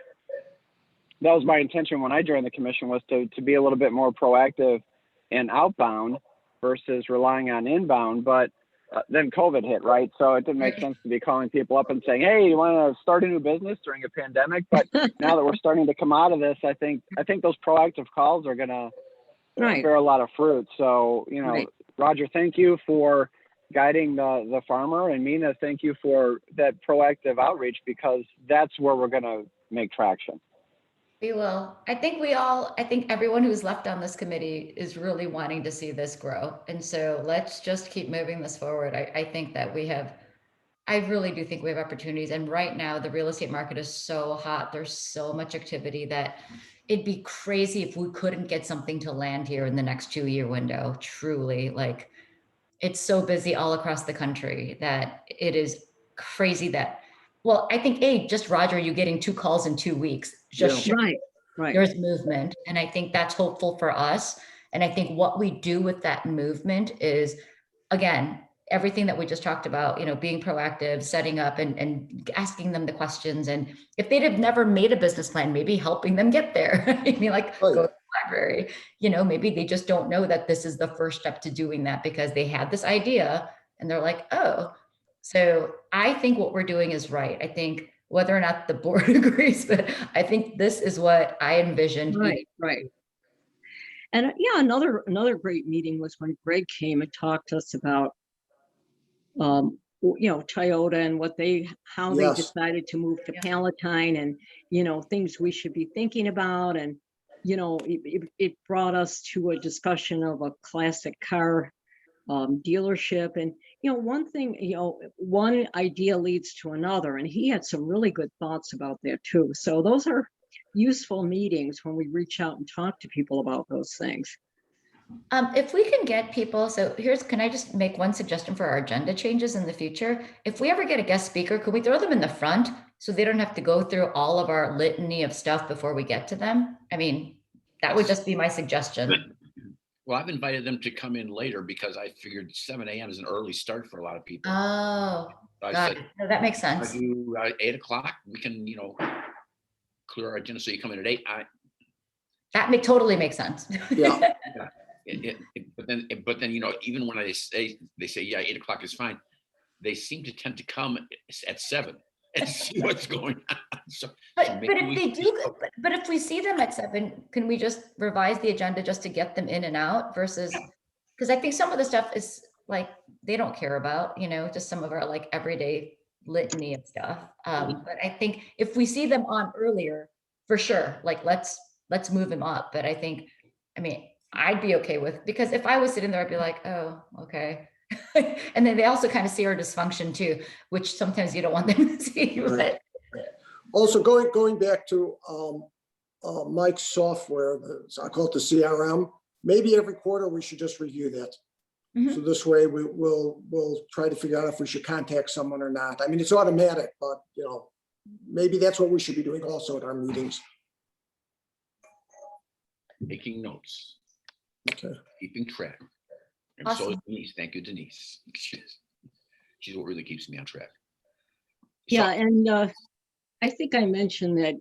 that was my intention when I joined the commission, was to be a little bit more proactive and outbound versus relying on inbound. But then COVID hit, right? So it didn't make sense to be calling people up and saying, hey, you want to start a new business during a pandemic? But now that we're starting to come out of this, I think those proactive calls are going to bear a lot of fruit. So, Right. Roger, thank you for guiding the farmer, and Mina, thank you for that proactive outreach, because that's where we're going to make traction. We will. I think everyone who's left on this committee is really wanting to see this grow. And so let's just keep moving this forward. I think that I really do think we have opportunities. And right now the real estate market is so hot. There's so much activity that it'd be crazy if we couldn't get something to land here in the next 2-year window. Truly, like, it's so busy all across the country that it is crazy that, well, I think, just Roger, you getting 2 calls in 2 weeks, just Right. there's movement. And I think that's hopeful for us. And I think what we do with that movement is, again, everything that we just talked about, being proactive, setting up and asking them the questions. And if they'd have never made a business plan, maybe helping them get there. I mean, like, go to the library, maybe they just don't know that this is the first step to doing that, because they had this idea and they're like, oh. So I think what we're doing is right. I think whether or not the board agrees, but I think this is what I envisioned. Right, right. And yeah, another great meeting was when Greg came and talked to us about, Toyota and how they Yes. decided to move to Yeah. Palatine, and, things we should be thinking about. And, it brought us to a discussion of a classic car dealership. And, one idea leads to another. And he had some really good thoughts about that too. So those are useful meetings when we reach out and talk to people about those things. If we can get people, can I just make one suggestion for our agenda changes in the future? If we ever get a guest speaker, could we throw them in the front so they don't have to go through all of our litany of stuff before we get to them? I mean, that would just be my suggestion. Well, I've invited them to come in later because I figured 7 a.m. is an early start for a lot of people. Oh, I got said, it. No, that makes I sense. do 8 o'clock. We can, clear our agenda so you come in at 8. That totally makes sense. Yeah. But then, even when they say, yeah, 8 o'clock is fine, they seem to tend to come at 7 and see what's going on. But if they do, but if we see them at 7, can we just revise the agenda just to get them in and out versus, because I think some of the stuff is like, they don't care about, just some of our like everyday litany of stuff. But I think if we see them on earlier, for sure, like let's move them up. But I'd be okay with, because if I was sitting there, I'd be like, oh, okay. And then they also kind of see our dysfunction too, which sometimes you don't want them to see. Right. Also, going back to Mike's software, I call it the CRM. Maybe every quarter we should just review that. So this way we'll try to figure out if we should contact someone or not. I mean, it's automatic, but maybe that's what we should be doing also at our meetings. Making notes. Okay. Keeping track. And Awesome. so is Denise. Thank you, Denise. She's what really keeps me on track. Yeah, and I think I mentioned that,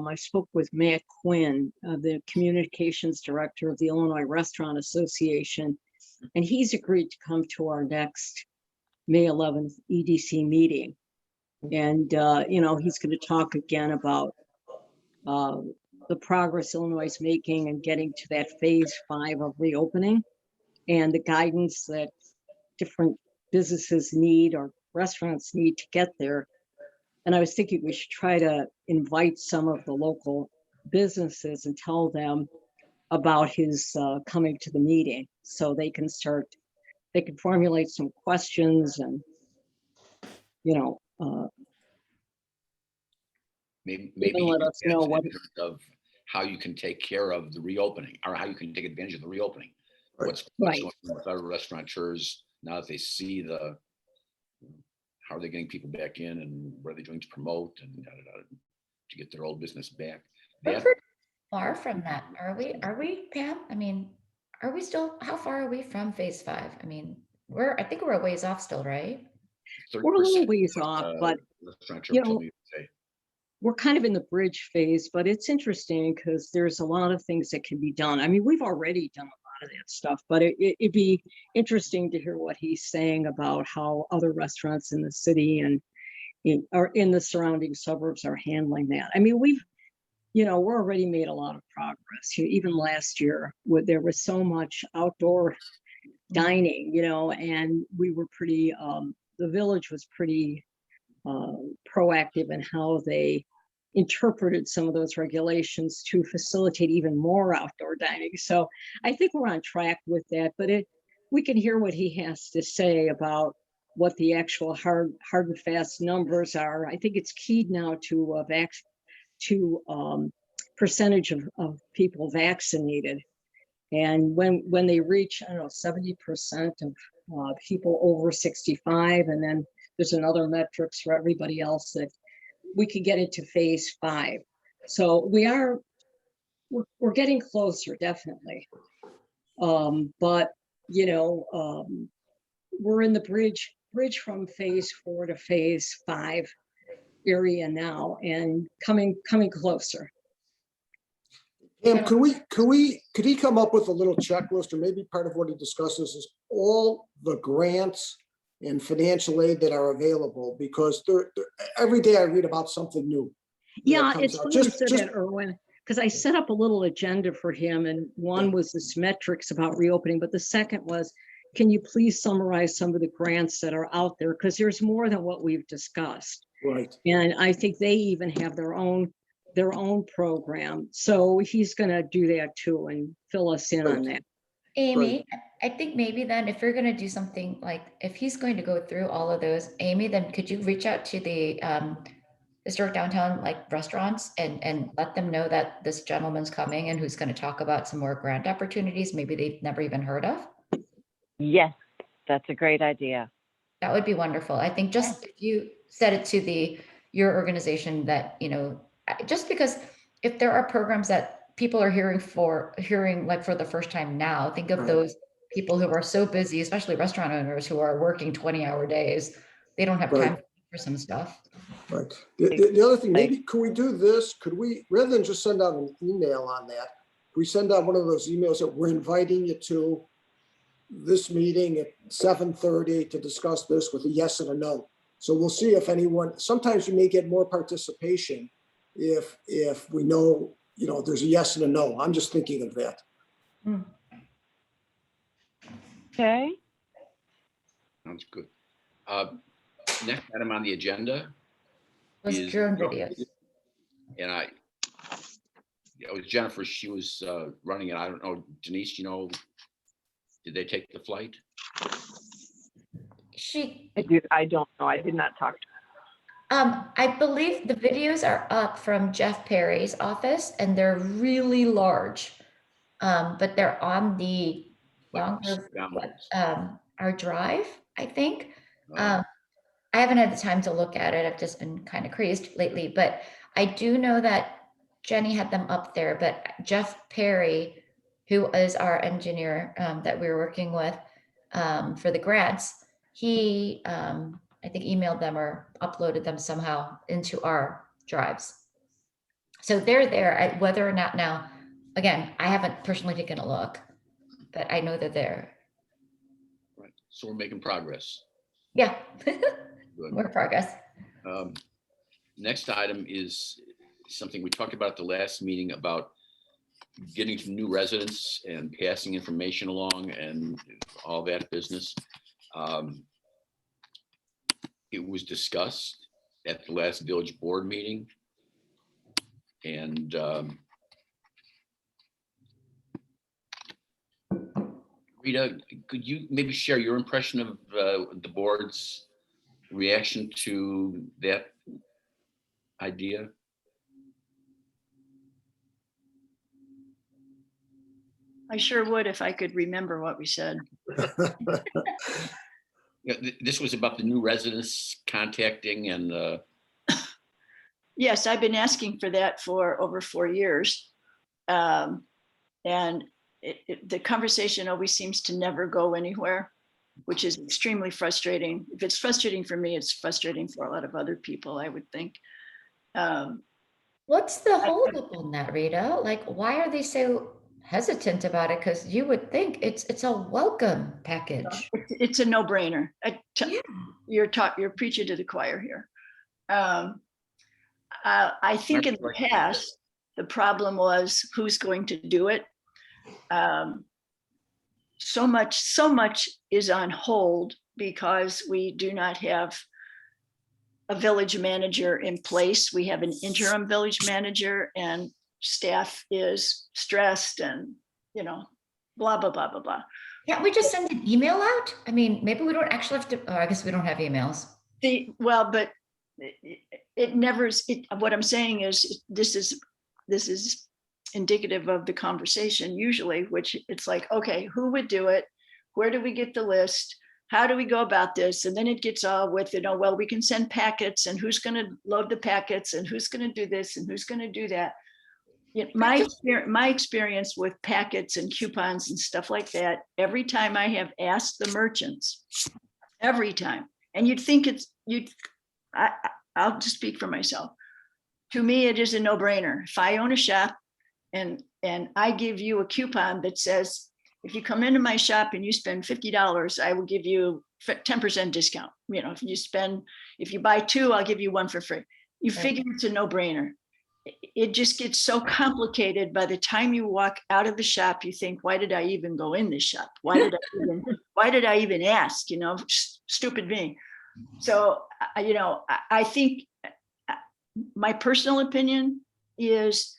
I spoke with Matt Quinn, the communications director of the Illinois Restaurant Association, and he's agreed to come to our next May 11th EDC meeting. And, he's going to talk again about the progress Illinois is making and getting to that phase 5 of reopening, and the guidance that different businesses need or restaurants need to get there. And I was thinking we should try to invite some of the local businesses and tell them about his coming to the meeting, so they can formulate some questions and, maybe let us know what of how you can take care of the reopening, or how you can take advantage of the reopening. Right. What's Right. going on with other restaurateurs now that they see how are they getting people back in, and what are they doing to promote and to get their old business back. We're pretty far from that. Are we, Pam? Are we still, how far are we from phase 5? I think we're a ways off still, right? we're a little ways off, but we're kind of in the bridge phase. But it's interesting because there's a lot of things that can be done. We've already done a lot of that stuff, but it'd be interesting to hear what he's saying about how other restaurants in the city and in the surrounding suburbs are handling that. We're already made a lot of progress. Even last year, there was so much outdoor dining, and we were pretty, the village was pretty proactive in how they interpreted some of those regulations to facilitate even more outdoor dining. So I think we're on track with that, but we can hear what he has to say about what the actual hard and fast numbers are. I think it's keyed now to percentage of people vaccinated. And when they reach, 70% of people over 65, and then there's another metrics for everybody else, that we could get into phase 5. So we're getting closer, definitely. But we're in the bridge from phase 4 to phase 5 area now, and coming closer. And could he come up with a little checklist, or maybe part of what he discusses is all the grants and financial aid that are available, because every day I read about something new. that Yeah, comes it's out. funny you said that, Erwin, because I set up a little agenda for him, and one was this metrics about reopening, but the second was, can you please summarize some of the grants that are out there? Because there's more than what we've discussed. Right. And I think they even have their own program. So he's gonna do that too and fill us in on that. Amy, I think maybe then if you're going to do something like, if he's going to go through all of those, Amy, then could you reach out to the historic downtown like restaurants and let them know that this gentleman's coming and who's going to talk about some more grant opportunities maybe they've never even heard of? Yes, that's a great idea. That would be wonderful. I think just if you said it to your organization that, just because if there are programs that people are hearing like for the first time now, think of those people who are so busy, especially restaurant owners who are working 20-hour days. They don't have time for some stuff. Right. The other thing, maybe could we do this? Could we, rather than just send out an email on that, we send out one of those emails that we're inviting you to this meeting at 7:30 to discuss this with a yes and a no. So we'll see if anyone, sometimes you may get more participation if we know, there's a yes and a no. I'm just thinking of that. Okay. Sounds good. Next item on the agenda Was is drone videos. And it was Jennifer. She was running it. I don't know, Denise. Did they take the flight? I don't know. I did not talk to I believe the videos are up from Jeff Perry's office and they're really large. But they're on the longer, our drive, I think. I haven't had the time to look at it. I've just been kind of crazed lately, but I do know that Jenny had them up there, but Jeff Perry, who is our engineer that we were working with for the grants, he, I think, emailed them or uploaded them somehow into our drives. So they're there. Whether or not now, again, I haven't personally taken a look, but I know they're there. Right. So we're making progress. Yeah, Good. more progress. Next item is something we talked about at the last meeting about getting to new residents and passing information along and all that business. It was discussed at the last village board meeting. And Rita, could you maybe share your impression of the board's reaction to that idea? I sure would if I could remember what we said. This was about the new residents contacting and Yes, I've been asking for that for over 4 years. And the conversation always seems to never go anywhere, which is extremely frustrating. If it's frustrating for me, it's frustrating for a lot of other people, I would think. What's the holdup on that, Rita? Like, why are they so hesitant about it? Because you would think it's a welcome package. It's a no-brainer. You're preaching to the choir here. I think in the past, the problem was who's going to do it. So much is on hold because we do not have a village manager in place. We have an interim village manager and staff is stressed and, blah, blah, blah, blah, blah. Can't we just send an email out? I mean, maybe we don't actually have to, I guess we don't have emails. But it never, what I'm saying is this is indicative of the conversation usually, which it's like, okay, who would do it? Where do we get the list? How do we go about this? And then it gets all with, well, we can send packets and who's going to load the packets and who's going to do this and who's going to do that. My experience with packets and coupons and stuff like that, every time I have asked the merchants, every time, and you'd think I'll just speak for myself. To me, it is a no-brainer. If I own a shop and I give you a coupon that says if you come into my shop and you spend $50, I will give you 10% discount. You know, if you buy two, I'll give you one for free. You Right. figure it's a no-brainer. It just gets so complicated. By the time you walk out of the shop, you think, why did I even go in this shop? Why did I even ask? You know, stupid me. So, you know, I think my personal opinion is,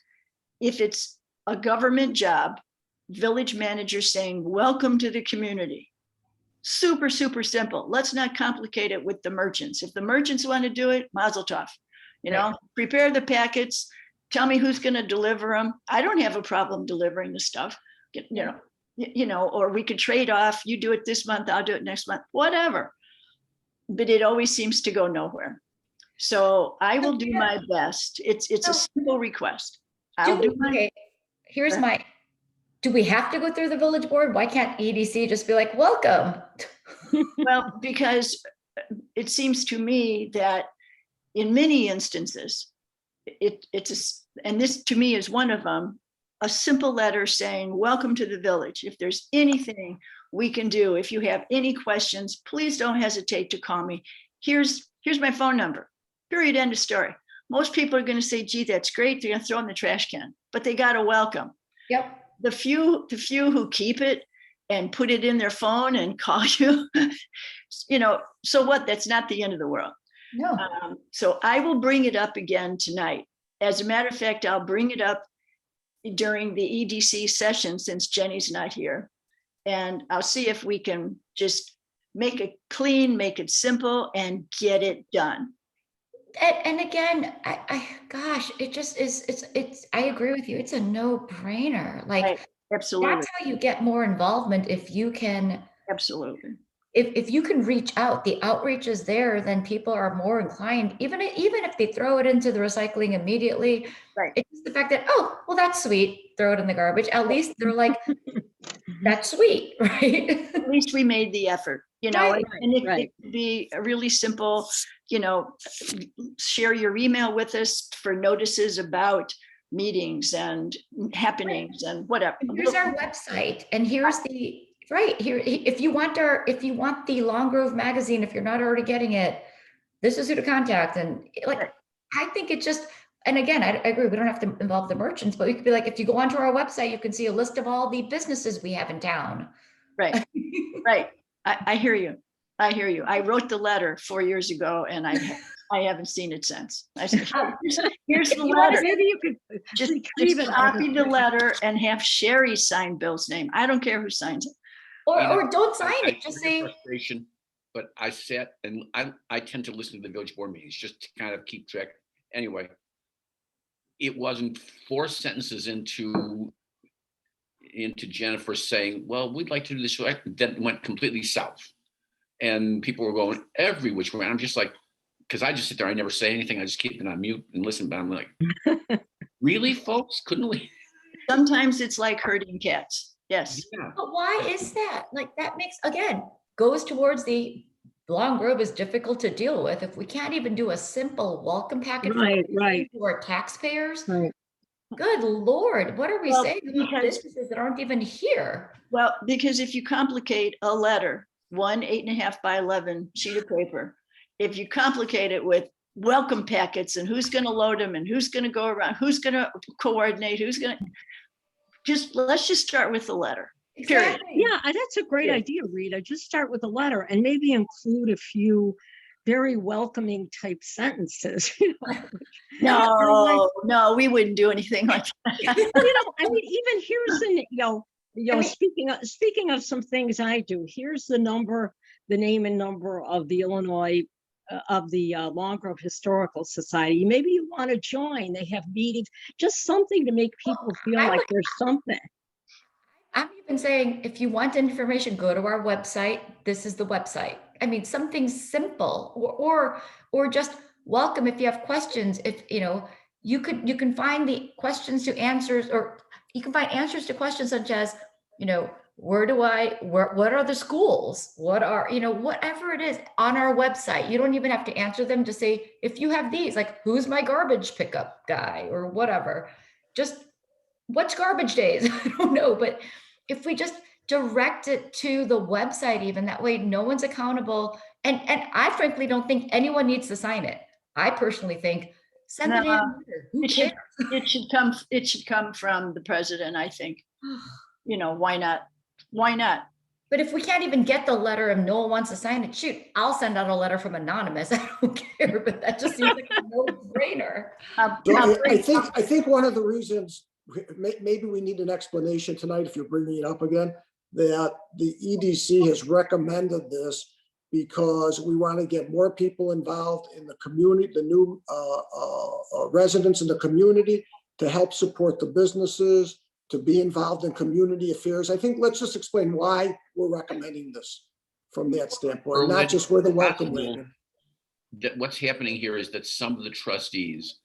if it's a government job, village manager saying, welcome to the community. Super, super simple. Let's not complicate it with the merchants. If the merchants want to do it, mazel tov. You know, prepare the packets, tell me who's going to deliver them. I don't have a problem delivering the stuff, you know, or we could trade off. You do it this month, I'll do it next month, whatever. But it always seems to go nowhere. So I will do my best. It's a simple request. I'll do my. Okay, here's my, do we have to go through the village board? Why can't EDC just be like, welcome? Well, because it seems to me that in many instances, and this to me is one of them, a simple letter saying, welcome to the village. If there's anything we can do, if you have any questions, please don't hesitate to call me. Here's my phone number, period, end of story. Most people are going to say, gee, that's great. They're going to throw in the trash can, but they got to welcome. Yep. The few who keep it and put it in their phone and call you, you know, so what? That's not the end of the world. No. So I will bring it up again tonight. As a matter of fact, I'll bring it up during the EDC session since Jenny's not here. And I'll see if we can just make it clean, make it simple, and get it done. And again, gosh, it just is, I agree with you. It's a no-brainer. Like, Right. Absolutely. that's how you get more involvement. If you can, Absolutely. if you can reach out, the outreach is there, then people are more inclined, even if they throw it into the recycling immediately. Right. It's just the fact that, oh, well, that's sweet, throw it in the garbage. At least they're like, that's sweet, right? At least we made the effort, you know, Right. and it Right. could be a really simple, you know, share your email with us for notices about meetings and happenings and whatever. Here's our website, and here's the, right here, if you want the Long Grove magazine, if you're not already getting it, this is who to contact. And like, I think it just, and again, I agree, we don't have to involve the merchants, but we could be like, if you go onto our website, you can see a list of all the businesses we have in town. Right, right. I hear you. I hear you. I wrote the letter 4 years ago and I haven't seen it since. I said, here's the letter. Maybe you could Just retrieve it. copy the letter and have Sherry sign Bill's name. I don't care who signs it. Or don't sign I it, just hear say, your frustration, but I sat and I tend to listen to the village board meetings just to kind of keep track. Anyway, it wasn't 4 sentences into Jennifer saying, well, we'd like to do this. That went completely south. And people were going every which way. I'm just like, because I just sit there, I never say anything. I just keep it on mute and listen. But I'm like, really, folks? Couldn't we? Sometimes it's like herding cats. Yes. Yeah. but why is that? Like, that makes, again, goes towards the Long Grove is difficult to deal with. If we can't even do a simple welcome packet Right. for our taxpayers, Right. good Lord, what are we Well, saying about because- businesses that aren't even here? Well, because if you complicate a letter, 8.5 by 11 sheet of paper, if you complicate it with welcome packets and who's going to load them and who's going to go around, who's going to coordinate, let's just start with the letter. Period. Exactly. Yeah, that's a great Yeah. idea, Rita. Just start with a letter and maybe include a few very welcoming type sentences. You know, No, we wouldn't do anything like that. I mean, even here's speaking of some things I do. Here's the name and number of the Illinois of the Long Grove Historical Society. Maybe you want to join. They have meetings, just something to make people feel like there's something. I'm even saying, if you want information, go to our website. This is the website. I mean, something simple, or just welcome if you have questions. If you can find the questions to answers, or you can find answers to questions such as, what are the schools? What are, whatever it is on our website. You don't even have to answer them. To say, if you have these, like, who's my garbage pickup guy or whatever, just what's garbage days? I don't know, but if we just direct it to the website even. That way no one's accountable. And I frankly don't think anyone needs to sign it. I personally think send the No, damn letter. Who It should, cares? it should come from the president, I think. You know, why not? Why not? But if we can't even get the letter and no one wants to sign it, shoot, I'll send out a letter from anonymous. I don't care, but that just seems like a no-brainer. So I think one of the reasons, maybe we need an explanation tonight if you're bringing it up again, that the EDC has recommended this because we want to get more people involved in the community, the new residents in the community, to help support the businesses, to be involved in community affairs. I think let's just explain why we're recommending this from that standpoint, not just where the welcome wagon. That what's happening here is that some of the trustees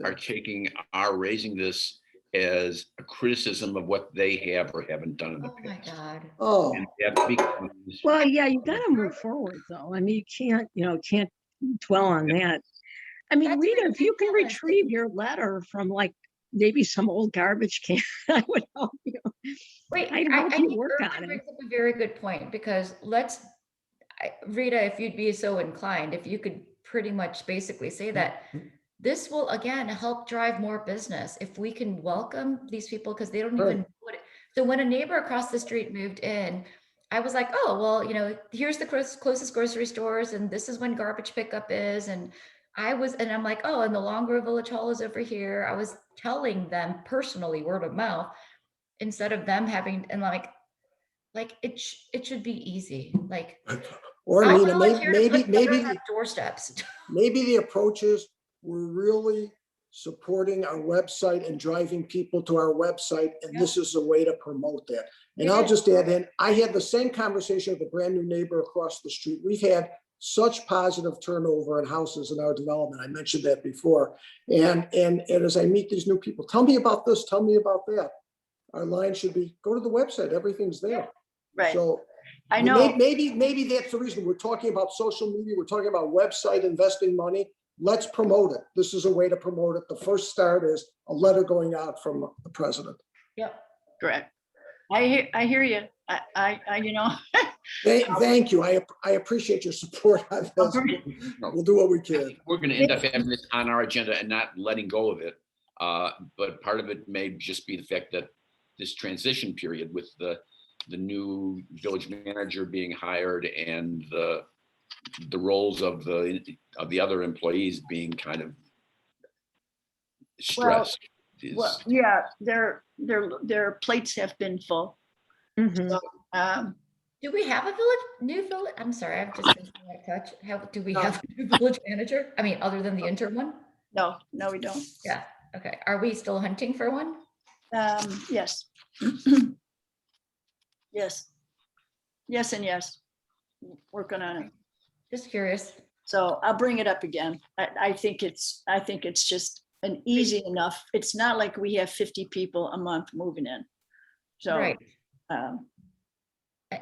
are raising this as a criticism of what they have or haven't done in the Oh my past. God. Oh, And that becomes, Well, yeah, you gotta move forward though. I mean, can't dwell on that. I mean, That's Rita, if you can ridiculous. retrieve your letter from like maybe some old garbage can, I would help you. Wait, I'd I help you think work Irvin on it. brings up a very good point, because Rita, if you'd be so inclined, if you could pretty much basically say that this will again help drive more business if we can welcome these people, because they don't even know what it. So when a neighbor across the street moved in, I was like, oh, well, here's the closest grocery stores, and this is when garbage pickup is. And I'm like, oh, and the Long Village Hall is over here. I was telling them personally, word of mouth, instead of them having, and like it should be easy. Like, or I Nina, volunteer to put maybe letters on doorsteps. maybe the approach is we're really supporting our website and driving people to our website, and this is a way to promote that. And I'll just add in, I had the same conversation with a brand new neighbor across the street. We've had such positive turnover in houses in our development. I mentioned that before. And as I meet these new people, tell me about this, tell me about that. Our line should be, go to the website, everything's there. Right. So I know. maybe that's the reason we're talking about social media. We're talking about website investing money. Let's promote it. This is a way to promote it. The first start is a letter going out from the president. Yep. Correct. I hear you. Thank you. I appreciate your support on this. We'll do what we can. we're going to end up having this on our agenda and not letting go of it. But part of it may just be the fact that this transition period with the new village manager being hired and the roles of the other employees being kind of stressed. Well, yeah, their plates have been full. Mhm. So, Do we have a new village? I'm sorry, I've just been out of touch. Do we have a new village manager? I mean, other than the interim one? no, we don't. Yeah. Okay. Are we still hunting for one? Yes. Yes, and yes. Working on it. Just curious. So I'll bring it up again. I think it's just an easy enough. It's not like we have 50 people a month moving in. So, Right.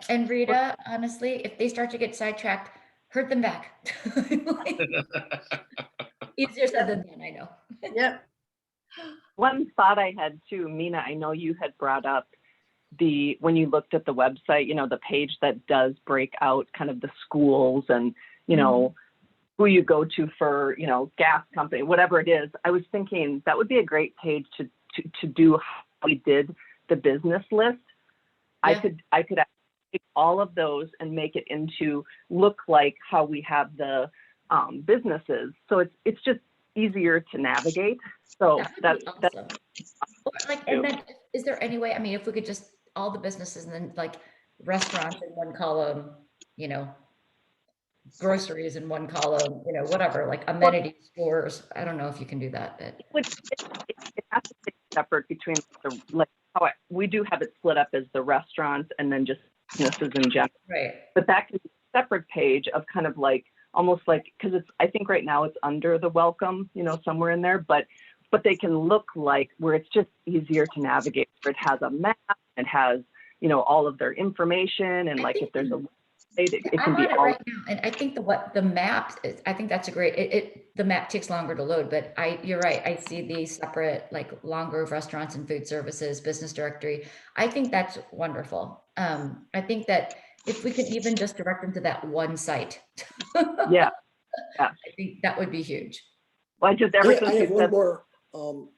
And Rita, honestly, if they start to get sidetracked, hurt them back. Easier said than done, I know. yep. One thought I had too, Mina, I know you had brought up when you looked at the website, the page that does break out kind of the schools and, who you go to for, gas company, whatever it is. I was thinking that would be a great page to do how we did the business list. Yeah. I could take all of those and make it look like how we have the businesses. So it's just easier to navigate. So that's awesome. And then is there any way, I mean, if we could just all the businesses and then like restaurants in one column, groceries in one column, whatever, like amenity stores. I don't know if you can do that. But it has to be separate between we do have it split up as the restaurants and then just businesses in general. Right. But that can be a separate page of kind of like almost like, because I think right now it's under the welcome, somewhere in there, but they can look like where it's just easier to navigate, where it has a map, it has, all of their information, and like if there's a it can be all right now, and I think the map is, I think that's a great the map takes longer to load, but you're right. I see the separate, like longer of restaurants and food services, business directory. I think that's wonderful. I think that if we could even just direct them to that one site. Yeah. I think that would be huge. Well, I just ever since I you have one said, more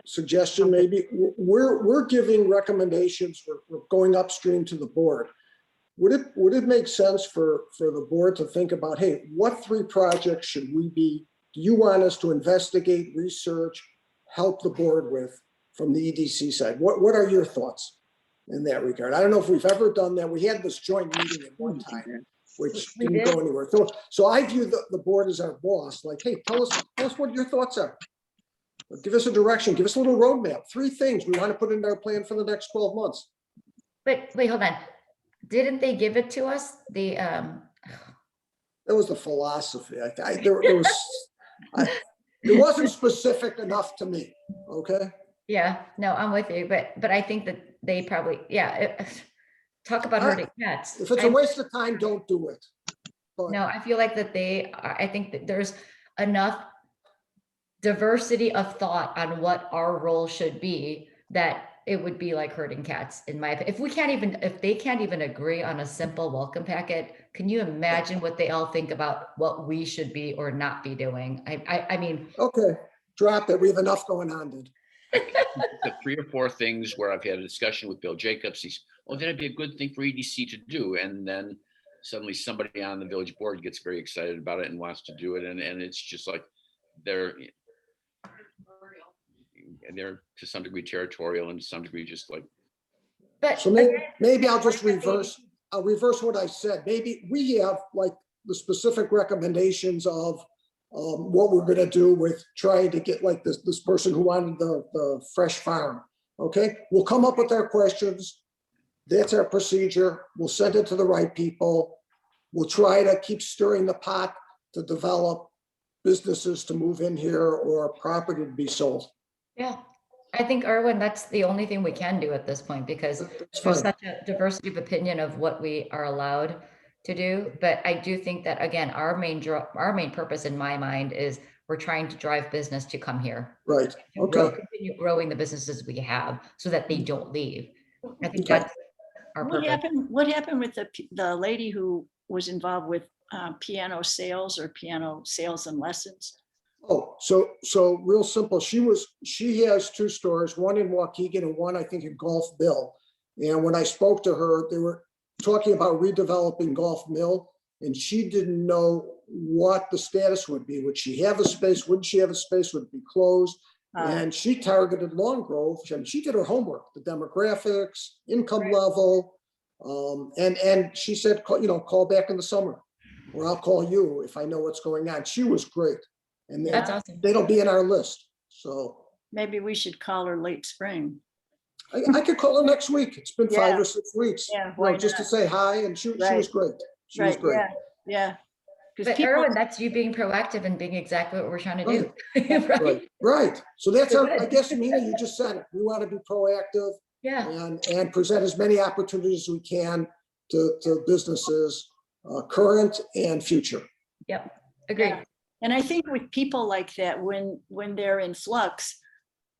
suggestion, maybe. We're giving recommendations, we're going upstream to the board. Would it make sense for the board to think about, hey, what 3 projects do you want us to investigate, research, help the board with from the EDC side? What are your thoughts in that regard? I don't know if we've ever done that. We had this joint meeting at one time, which We didn't did. go anywhere. So I view the board as our boss, like, hey, tell us what your thoughts are. Give us a direction, give us a little roadmap, 3 things we want to put in our plan for the next 12 months. But wait, hold on. Didn't they give it to us? That was the philosophy. It wasn't specific enough to me, okay? Yeah, no, I'm with you, but I think that they probably, talk about hurting cats. If it's a waste of time, don't do it. But No, I feel like that I think that there's enough diversity of thought on what our role should be that it would be like herding cats in my opinion. If they can't even agree on a simple welcome packet, can you imagine what they all think about what we should be or not be doing? I mean, okay, drop it. We have enough going on, dude. The 3 or 4 things where I've had a discussion with Bill Jacobs, he's, oh, that'd be a good thing for EDC to do. And then suddenly somebody on the village board gets very excited about it and wants to do it. And it's just like, they're to some degree territorial and to some degree just like. but So maybe I'll just reverse what I said. Maybe we have like the specific recommendations of what we're gonna do with trying to get like this person who wanted the fresh farm. Okay, we'll come up with our questions. That's our procedure. We'll send it to the right people. We'll try to keep stirring the pot to develop businesses to move in here or property to be sold. yeah, I think, Erwin, that's the only thing we can do at this point because That's there's fine. such a diversity of opinion of what we are allowed to do. But I do think that, again, our main purpose in my mind is we're trying to drive business to come here. Right, To okay. continue growing the businesses we have so that they don't leave. I think Okay. that's our What purpose. happened with the lady who was involved with piano sales or piano sales and lessons? Oh, so real simple. She has 2 stores, one in Waukegan and one I think in Gulf Mill. And when I spoke to her, they were talking about redeveloping Gulf Mill, and she didn't know what the status would be. Would she have a space? Wouldn't she have a space? Would it be closed? And she targeted Long Grove. I mean, she did her homework, the demographics, income level. And she said, call back in the summer, or I'll call you if I know what's going on. She was great. And That's awesome. that'll be in our list. So Maybe we should call her late spring. I could call her next week. It's been 5 Yeah. or 6 weeks. Yeah, why Just to not? say hi, and she was Right. great. She was Right, great. yeah. Because But people, Erwin, that's you being proactive and being exactly what we're trying to do. Right? Right. So that's Good. I guess, Mina, you just said it. We want to be proactive Yeah. and present as many opportunities as we can to businesses, current and future. Yep. Agreed. Yeah. And I think with people like that, when they're in flux,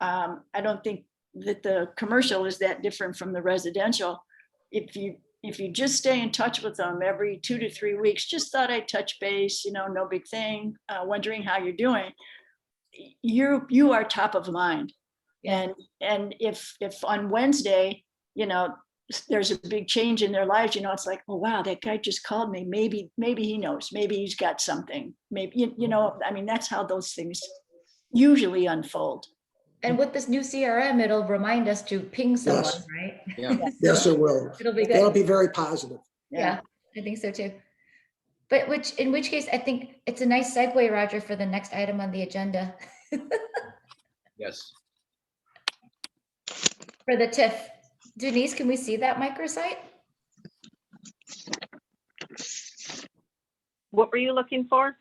I don't think that the commercial is that different from the residential. If you just stay in touch with them every 2 to 3 weeks, just thought I'd touch base, no big thing, wondering how you're doing. You are top of mind. Yeah. And if on Wednesday, there's a big change in their lives, it's like, oh, wow, that guy just called me. Maybe he knows, maybe he's got something. Maybe, I mean, that's how those things usually unfold. And with this new CRM, it'll remind us to ping someone, Yes. right? Yeah. Yes, it will. It'll be That'll good. be very positive. Yeah, I think so too. But in which case, I think it's a nice segue, Roger, for the next item on the agenda Yes. for the TIF. Denise, can we see that microsite? what were you looking for?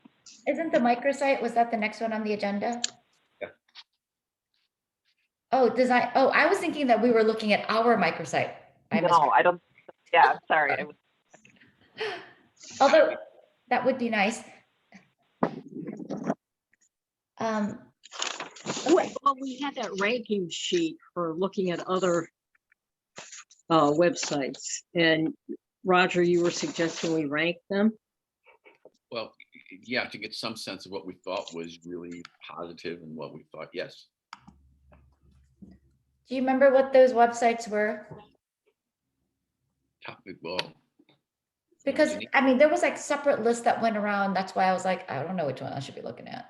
Isn't the microsite, was that the next one on the agenda? Yeah. Oh, I was thinking that we were looking at our microsite. No, I don't. Yeah, sorry. Although that would be nice. Well, we had that ranking sheet for looking at other websites, and Roger, you were suggesting we rank them. Well, yeah, to get some sense of what we thought was really positive and what we thought, yes. Do you remember what those websites were? Topic, well. Because I mean, there was like separate lists that went around. That's why I was like, I don't know which one I should be looking at.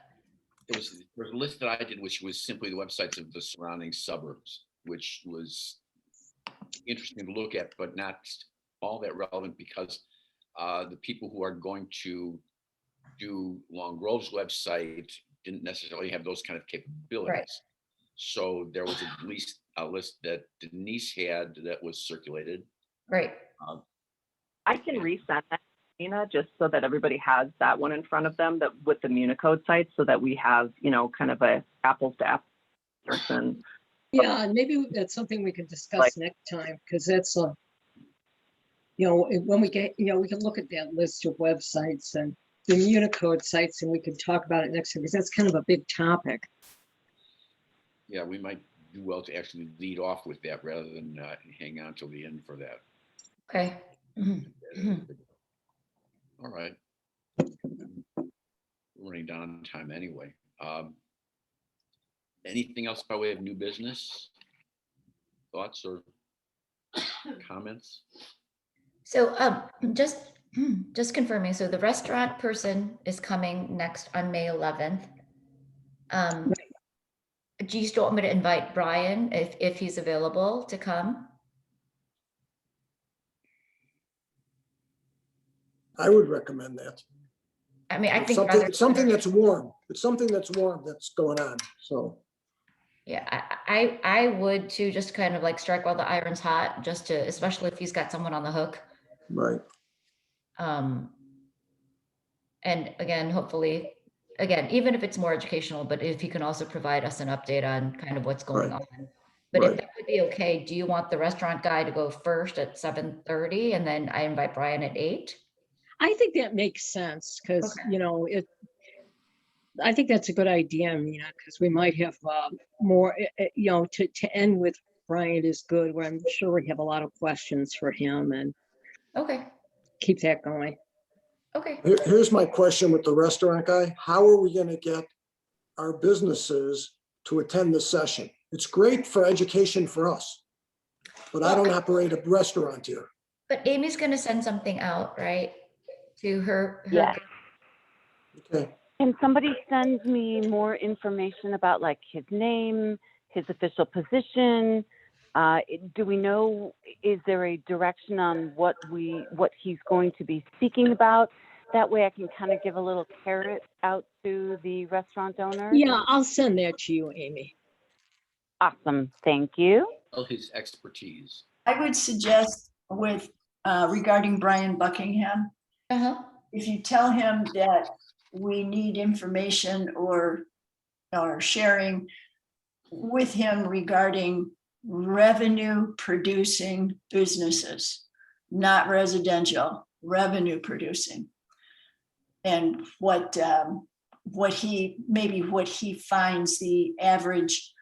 There was a list that I did, which was simply the websites of the surrounding suburbs, which was interesting to look at, but not all that relevant because the people who are going to do Long Grove's website didn't necessarily have those kind of capabilities. Right. So there was at least a list that Denise had that was circulated. Right. I can resend that, Nina, just so that everybody has that one in front of them, that with the Municode site, so that we have, you know, kind of a apples to apples person. Yeah, and maybe that's something we can discuss Like- next time, because that's a, you know, when we get, you know, we can look at that list of websites and the Unicode sites, and we can talk about it next time, because that's kind of a big topic. Yeah, we might do well to actually lead off with that rather than hang on till the end for that. Okay. All right. We're running down on time anyway. Anything else by way of new business? Thoughts or comments? So just confirming, so the restaurant person is coming next on May 11th. Do you still want me to invite Brian if he's available to come? I would recommend that. I mean, I It's think something, rather- it's something that's warm. It's something that's warm that's going on, so. Yeah, I would too, just kind of like strike while the iron's hot, just to, especially if he's got someone on the hook. Right. And again, hopefully, again, even if it's more educational, but if he can also provide us an update on kind of what's going Right. on. But if Right. that would be okay, do you want the restaurant guy to go first at 7:30 and then I invite Brian at 8? I think that makes sense, because, Okay. you know, I think that's a good idea, Mina, because we might have more, you know, to end with Brian is good, where I'm sure we have a lot of questions for him, and Okay, keep that going. okay. Here's my question with the restaurant guy. How are we gonna get our businesses to attend this session? It's great for education for us, but I don't operate a restaurant here. But Amy's gonna send something out, right? To her. Yes. Okay, Can somebody send me more information about like his name, his official position? Do we know, is there a direction on what he's going to be speaking about? That way I can kind of give a little carrot out to the restaurant owner. Yeah, I'll send that to you, Amy. Awesome. Thank you. All his expertise. I would suggest with regarding Brian Buckingham, Uh-huh. if you tell him that we need information or sharing with him regarding revenue producing businesses, not residential, revenue producing. And what he finds the average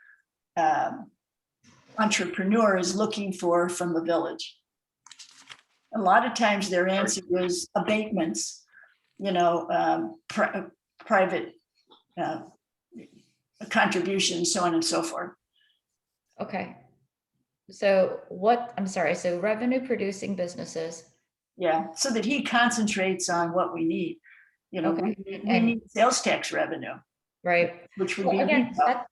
entrepreneur is looking for from the village. A lot of times their answer is abatements, you know, private contributions, so on and so forth. Okay. So I'm sorry, so revenue producing businesses. Yeah, so that he concentrates on what we need. You know, Okay. we And- need sales tax revenue, Right. which would Well, be again, retail.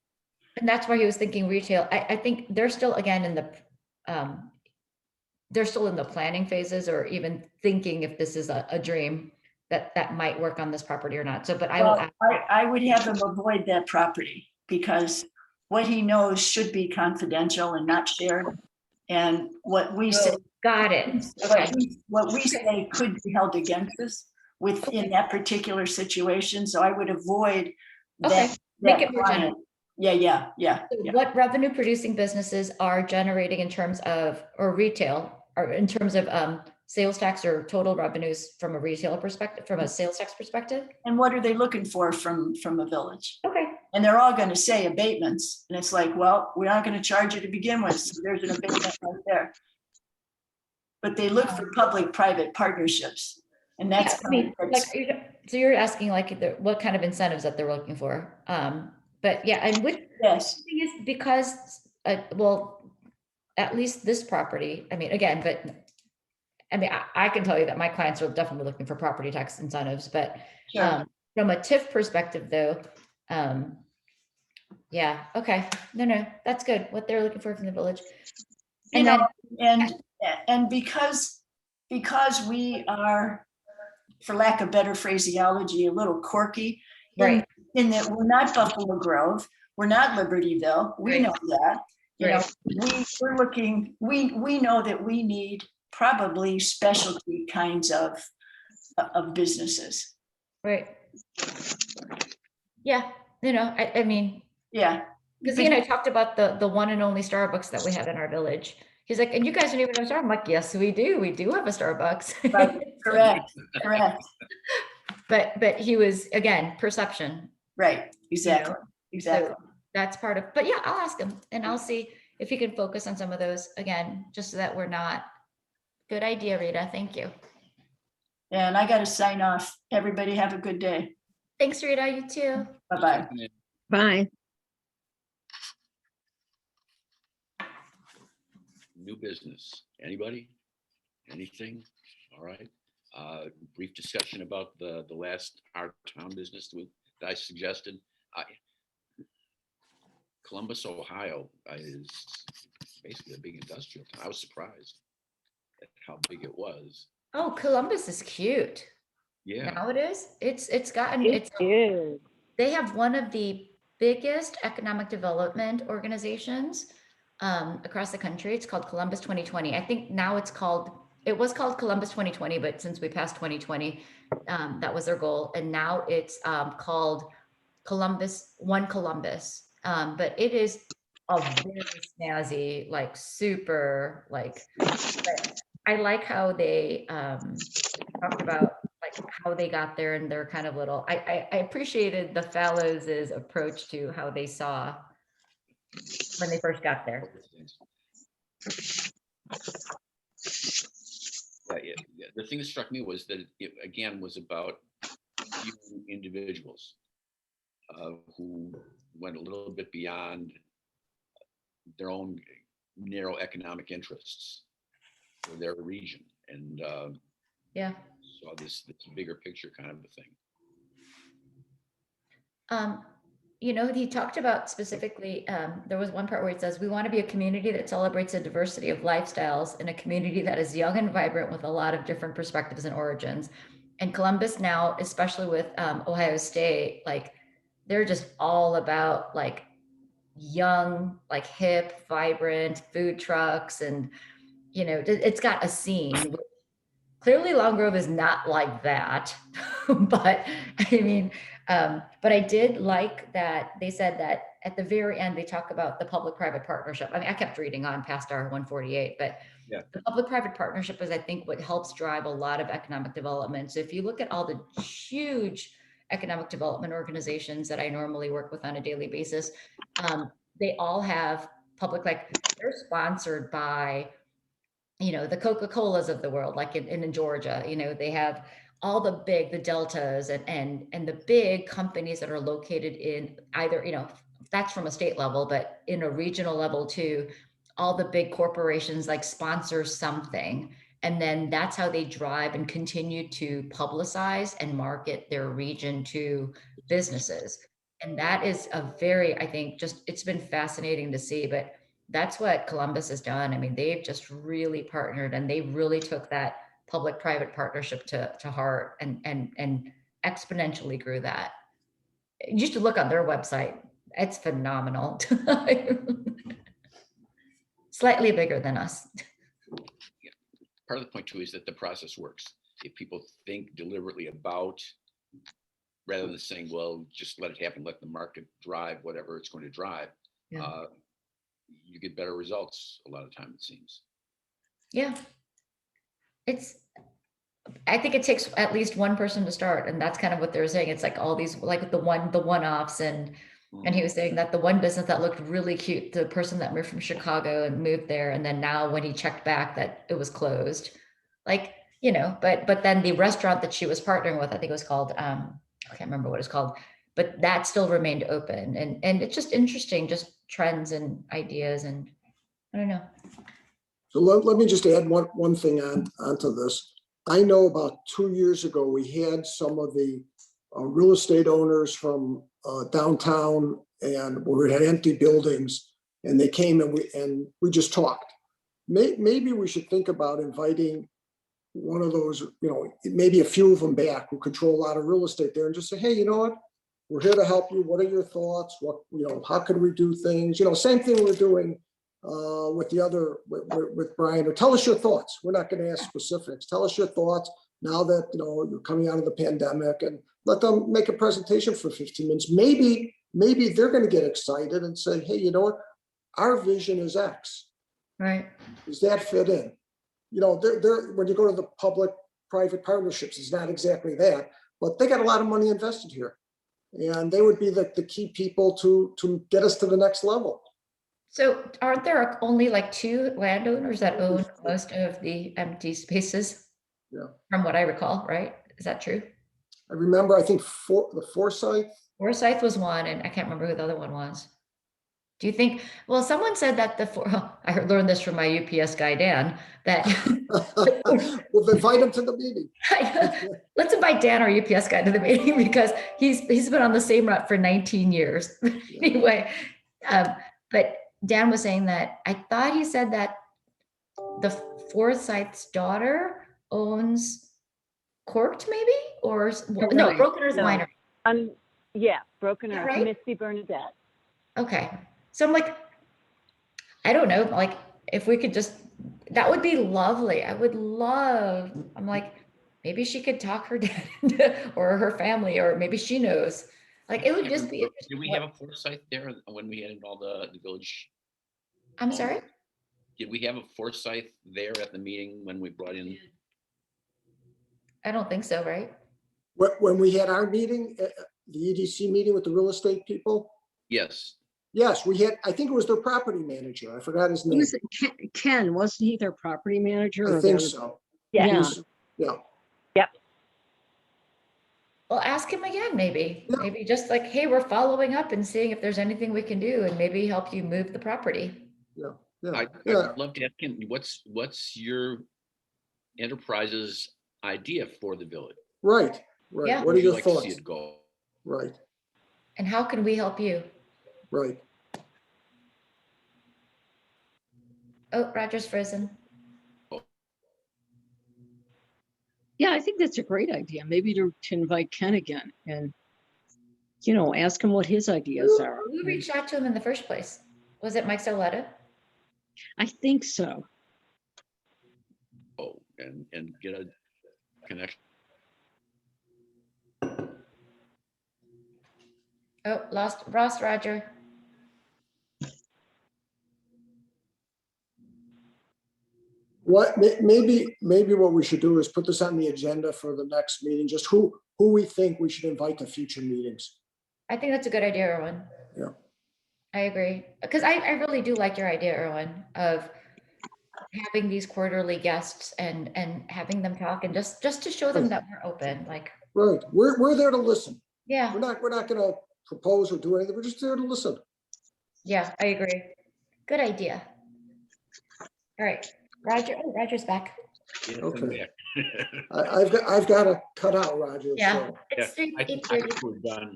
and that's why he was thinking retail. I think they're still, again, they're still in the planning phases, or even thinking if this is a dream that might work on this property or not. So, but I will, Well, I would have him avoid that property because what he knows should be confidential and not shared. And what we say, got it. Okay. what we say could be held against us within that particular situation. So I would avoid Okay. that. Make that it more client. Yeah. So what revenue producing businesses are generating in terms of, or retail, or in terms of sales tax or total revenues from a retailer perspective, from a sales tax perspective? And what are they looking for from a village? Okay, And they're all going to say abatements. And it's like, well, we're not going to charge you to begin with. So there's an abatement right there. But they look for public-private partnerships. And Yeah, that's, I mean, like, so you're asking like what kind of incentives that they're looking for. But yeah, and with yes, thing is because, well, at least this property, I mean, again, but I mean, I can tell you that my clients are definitely looking for property tax incentives, but sure. from a TIF perspective though, yeah, okay, no, that's good. What they're looking for from the village. You And know, then, and because we are, for lack of better phraseology, a little quirky right, in that we're not Buffalo Grove, we're not Libertyville. We Right. know that. You know, Right. we're looking, we know that we need probably specialty kinds of businesses. right. Yeah, I mean, Yeah. because he and I talked about the one and only Starbucks that we have in our village. He's like, and you guys don't even have a Starbucks. I'm like, yes, we do. We do have a Starbucks. Right. Correct. Correct. But he was, again, perception. Right. Exactly. So Exactly. that's part of, but yeah, I'll ask him and I'll see if he can focus on some of those again, just so that we're not. Good idea, Rita. Thank you. And I got to sign off. Everybody have a good day. Thanks, Rita. You too. Bye-bye. Bye. New business. Anybody? Anything? All right. Brief discussion about the last our town business that I suggested. Columbus, Ohio is basically a big industrial town. I was surprised at how big it was. Oh, Columbus is cute. Yeah. Now it is. It's gotten, It is. they have one of the biggest economic development organizations across the country. It's called Columbus 2020. I think now it was called Columbus 2020, but since we passed 2020, that was their goal. And now it's called Columbus, One Columbus. But it is a very snazzy, like super, like, I like how they talked about like how they got there and their kind of little, I appreciated the Fallows' approach to how they saw when they first got there. Yeah. The thing that struck me was that it again was about few individuals who went a little bit beyond their own narrow economic interests for their region, and Yeah. saw this bigger picture kind of a thing. He talked about specifically, there was one part where it says, we want to be a community that celebrates a diversity of lifestyles and a community that is young and vibrant with a lot of different perspectives and origins. And Columbus now, especially with Ohio State, like they're just all about like young, like hip, vibrant food trucks. And, it's got a scene. Clearly Long Grove is not like that, but I mean, but I did like that they said that at the very end, they talk about the public-private partnership. I mean, I kept reading on past our 148, but yeah, the public-private partnership is, I think, what helps drive a lot of economic development. So if you look at all the huge economic development organizations that I normally work with on a daily basis, they all have public, like they're sponsored by the Coca-Colas of the world, like in Georgia, they have all the deltas and the big companies that are located in either, that's from a state level, but in a regional level too, all the big corporations like sponsor something. And then that's how they drive and continue to publicize and market their region to businesses. And that is I think it's been fascinating to see, but that's what Columbus has done. I mean, they've just really partnered and they really took that public-private partnership to heart and exponentially grew that. You should look on their website. It's phenomenal. Slightly bigger than us. Yeah. Part of the point too is that the process works. If people think deliberately about, rather than saying, well, just let it happen, let the market drive whatever it's going to drive, Yeah. You get better results a lot of time, it seems. Yeah. I think it takes at least one person to start. And that's kind of what they're saying. It's like all these, like the one-offs and And he was saying that the one business that looked really cute, the person that moved from Chicago and moved there, and then now when he checked back that it was closed, like, you know, but then the restaurant that she was partnering with, I think it was called, I can't remember what it's called, but that still remained open. And it's just interesting, just trends and ideas, and I don't know. So let me just add one thing onto this. I know about 2 years ago, we had some of the real estate owners from downtown, and we had empty buildings, and they came and we just talked. Maybe we should think about inviting one of those, you know, maybe a few of them back who control a lot of real estate there, and just say, hey, you know what? We're here to help you. What are your thoughts? What, you know, how can we do things? You know, same thing we're doing with the other, with Brian, or tell us your thoughts. We're not going to ask specifics. Tell us your thoughts now that, you know, you're coming out of the pandemic, and let them make a presentation for 15 minutes. Maybe they're going to get excited and say, hey, you know what? Our vision is X. Right. Does that fit in? You know, they're when you go to the public-private partnerships, it's not exactly that, but they got a lot of money invested here. And they would be the key people to get us to the next level. So aren't there only like 2 landowners that own most of the empty spaces? Yeah. From what I recall, right? Is that true? I remember, I think the Forsyth. Forsyth was one, and I can't remember who the other one was. Do you think, well, someone said that I learned this from my UPS guy, Dan, that. We'll invite him to the meeting. Let's invite Dan, our UPS guy, to the meeting, because he's been on the same route for 19 years. Anyway, but Dan was saying that, I thought he said that the Forsyth's daughter owns Corked, maybe, or no, Broken Earth No. Winery. Yeah, Broken Earth, right? Misty Bernadette. Okay, so I'm like, I don't know, like if we could just, that would be lovely. I would love. I'm like, maybe she could talk her dad or her family, or maybe she knows. Like it would just be. Did we have a Forsyth there when we had all the village? I'm sorry. Did we have a Forsyth there at the meeting when we brought in? I don't think so, right? When we had our meeting, the EDC meeting with the real estate people. Yes. Yes, we had, I think it was their property manager. I forgot his name. Was it Ken, wasn't he their property manager? I think so. Yeah. Yeah. Yep. Well, ask him again, maybe. Yeah. Maybe just like, hey, we're following up and seeing if there's anything we can do, and maybe help you move the property. Yeah. I'd love to ask him, what's your enterprise's idea for the village? Right. Yeah. What are your Like to see thoughts? it go? Right. And how can we help you? Right. Oh, Roger's frozen. Yeah, I think that's a great idea. Maybe to invite Ken again and, you know, ask him what his ideas are. Who reached out to him in the first place? Was it Mike Soletta? I think so. Oh, and get a connection. Oh, lost Roger. What, maybe what we should do is put this on the agenda for the next meeting, just who we think we should invite to future meetings. I think that's a good idea, Erwin. Yeah. I agree. Because I really do like your idea, Erwin, of having these quarterly guests and having them talk, and just to show them that we're open. Like, right. We're there to listen. Yeah. We're not gonna propose or do anything. We're just there to listen. Yeah, I agree. Good idea. All right. Roger. Oh, Roger's back. Okay. I've got to cut out, Roger. Yeah. So. It's I think 8:30. we're done.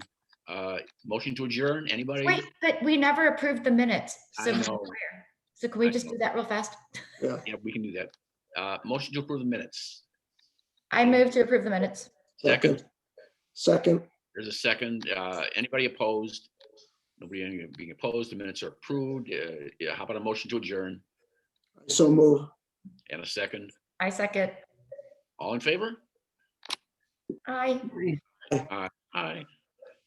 Motion to adjourn, anybody? Wait, but we never approved the minutes. I know. So can we I just know. do that real fast? Yeah. Yeah, we can do that. Motion to approve the minutes. I move to approve the minutes. Second. Second. There's a second. Anybody opposed? Nobody being opposed. The minutes are approved. Yeah, how about a motion to adjourn So move. and a second? I second. All in favor? Aye. Aye.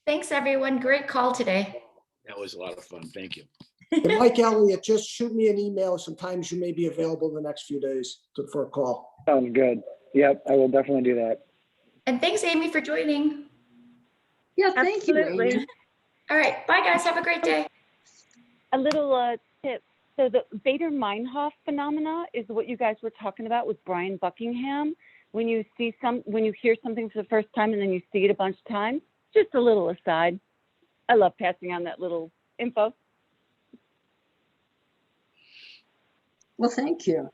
Thanks, everyone. Great call today. That was a lot of fun. Thank you. And Mike Elliott, just shoot me an email. Sometimes you may be available the next few days for a call. Sounds good. Yep, I will definitely do that. And thanks, Amy, for joining. Yeah, thank you, Absolutely. Amy. All right. Bye, guys. Have a great day. A little tip. So the Bader-Meinhof phenomena is what you guys were talking about with Brian Buckingham. When you hear something for the first time and then you see it a bunch of times, just a little aside. I love passing on that little info. Well, thank you.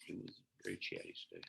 It was very chatty today.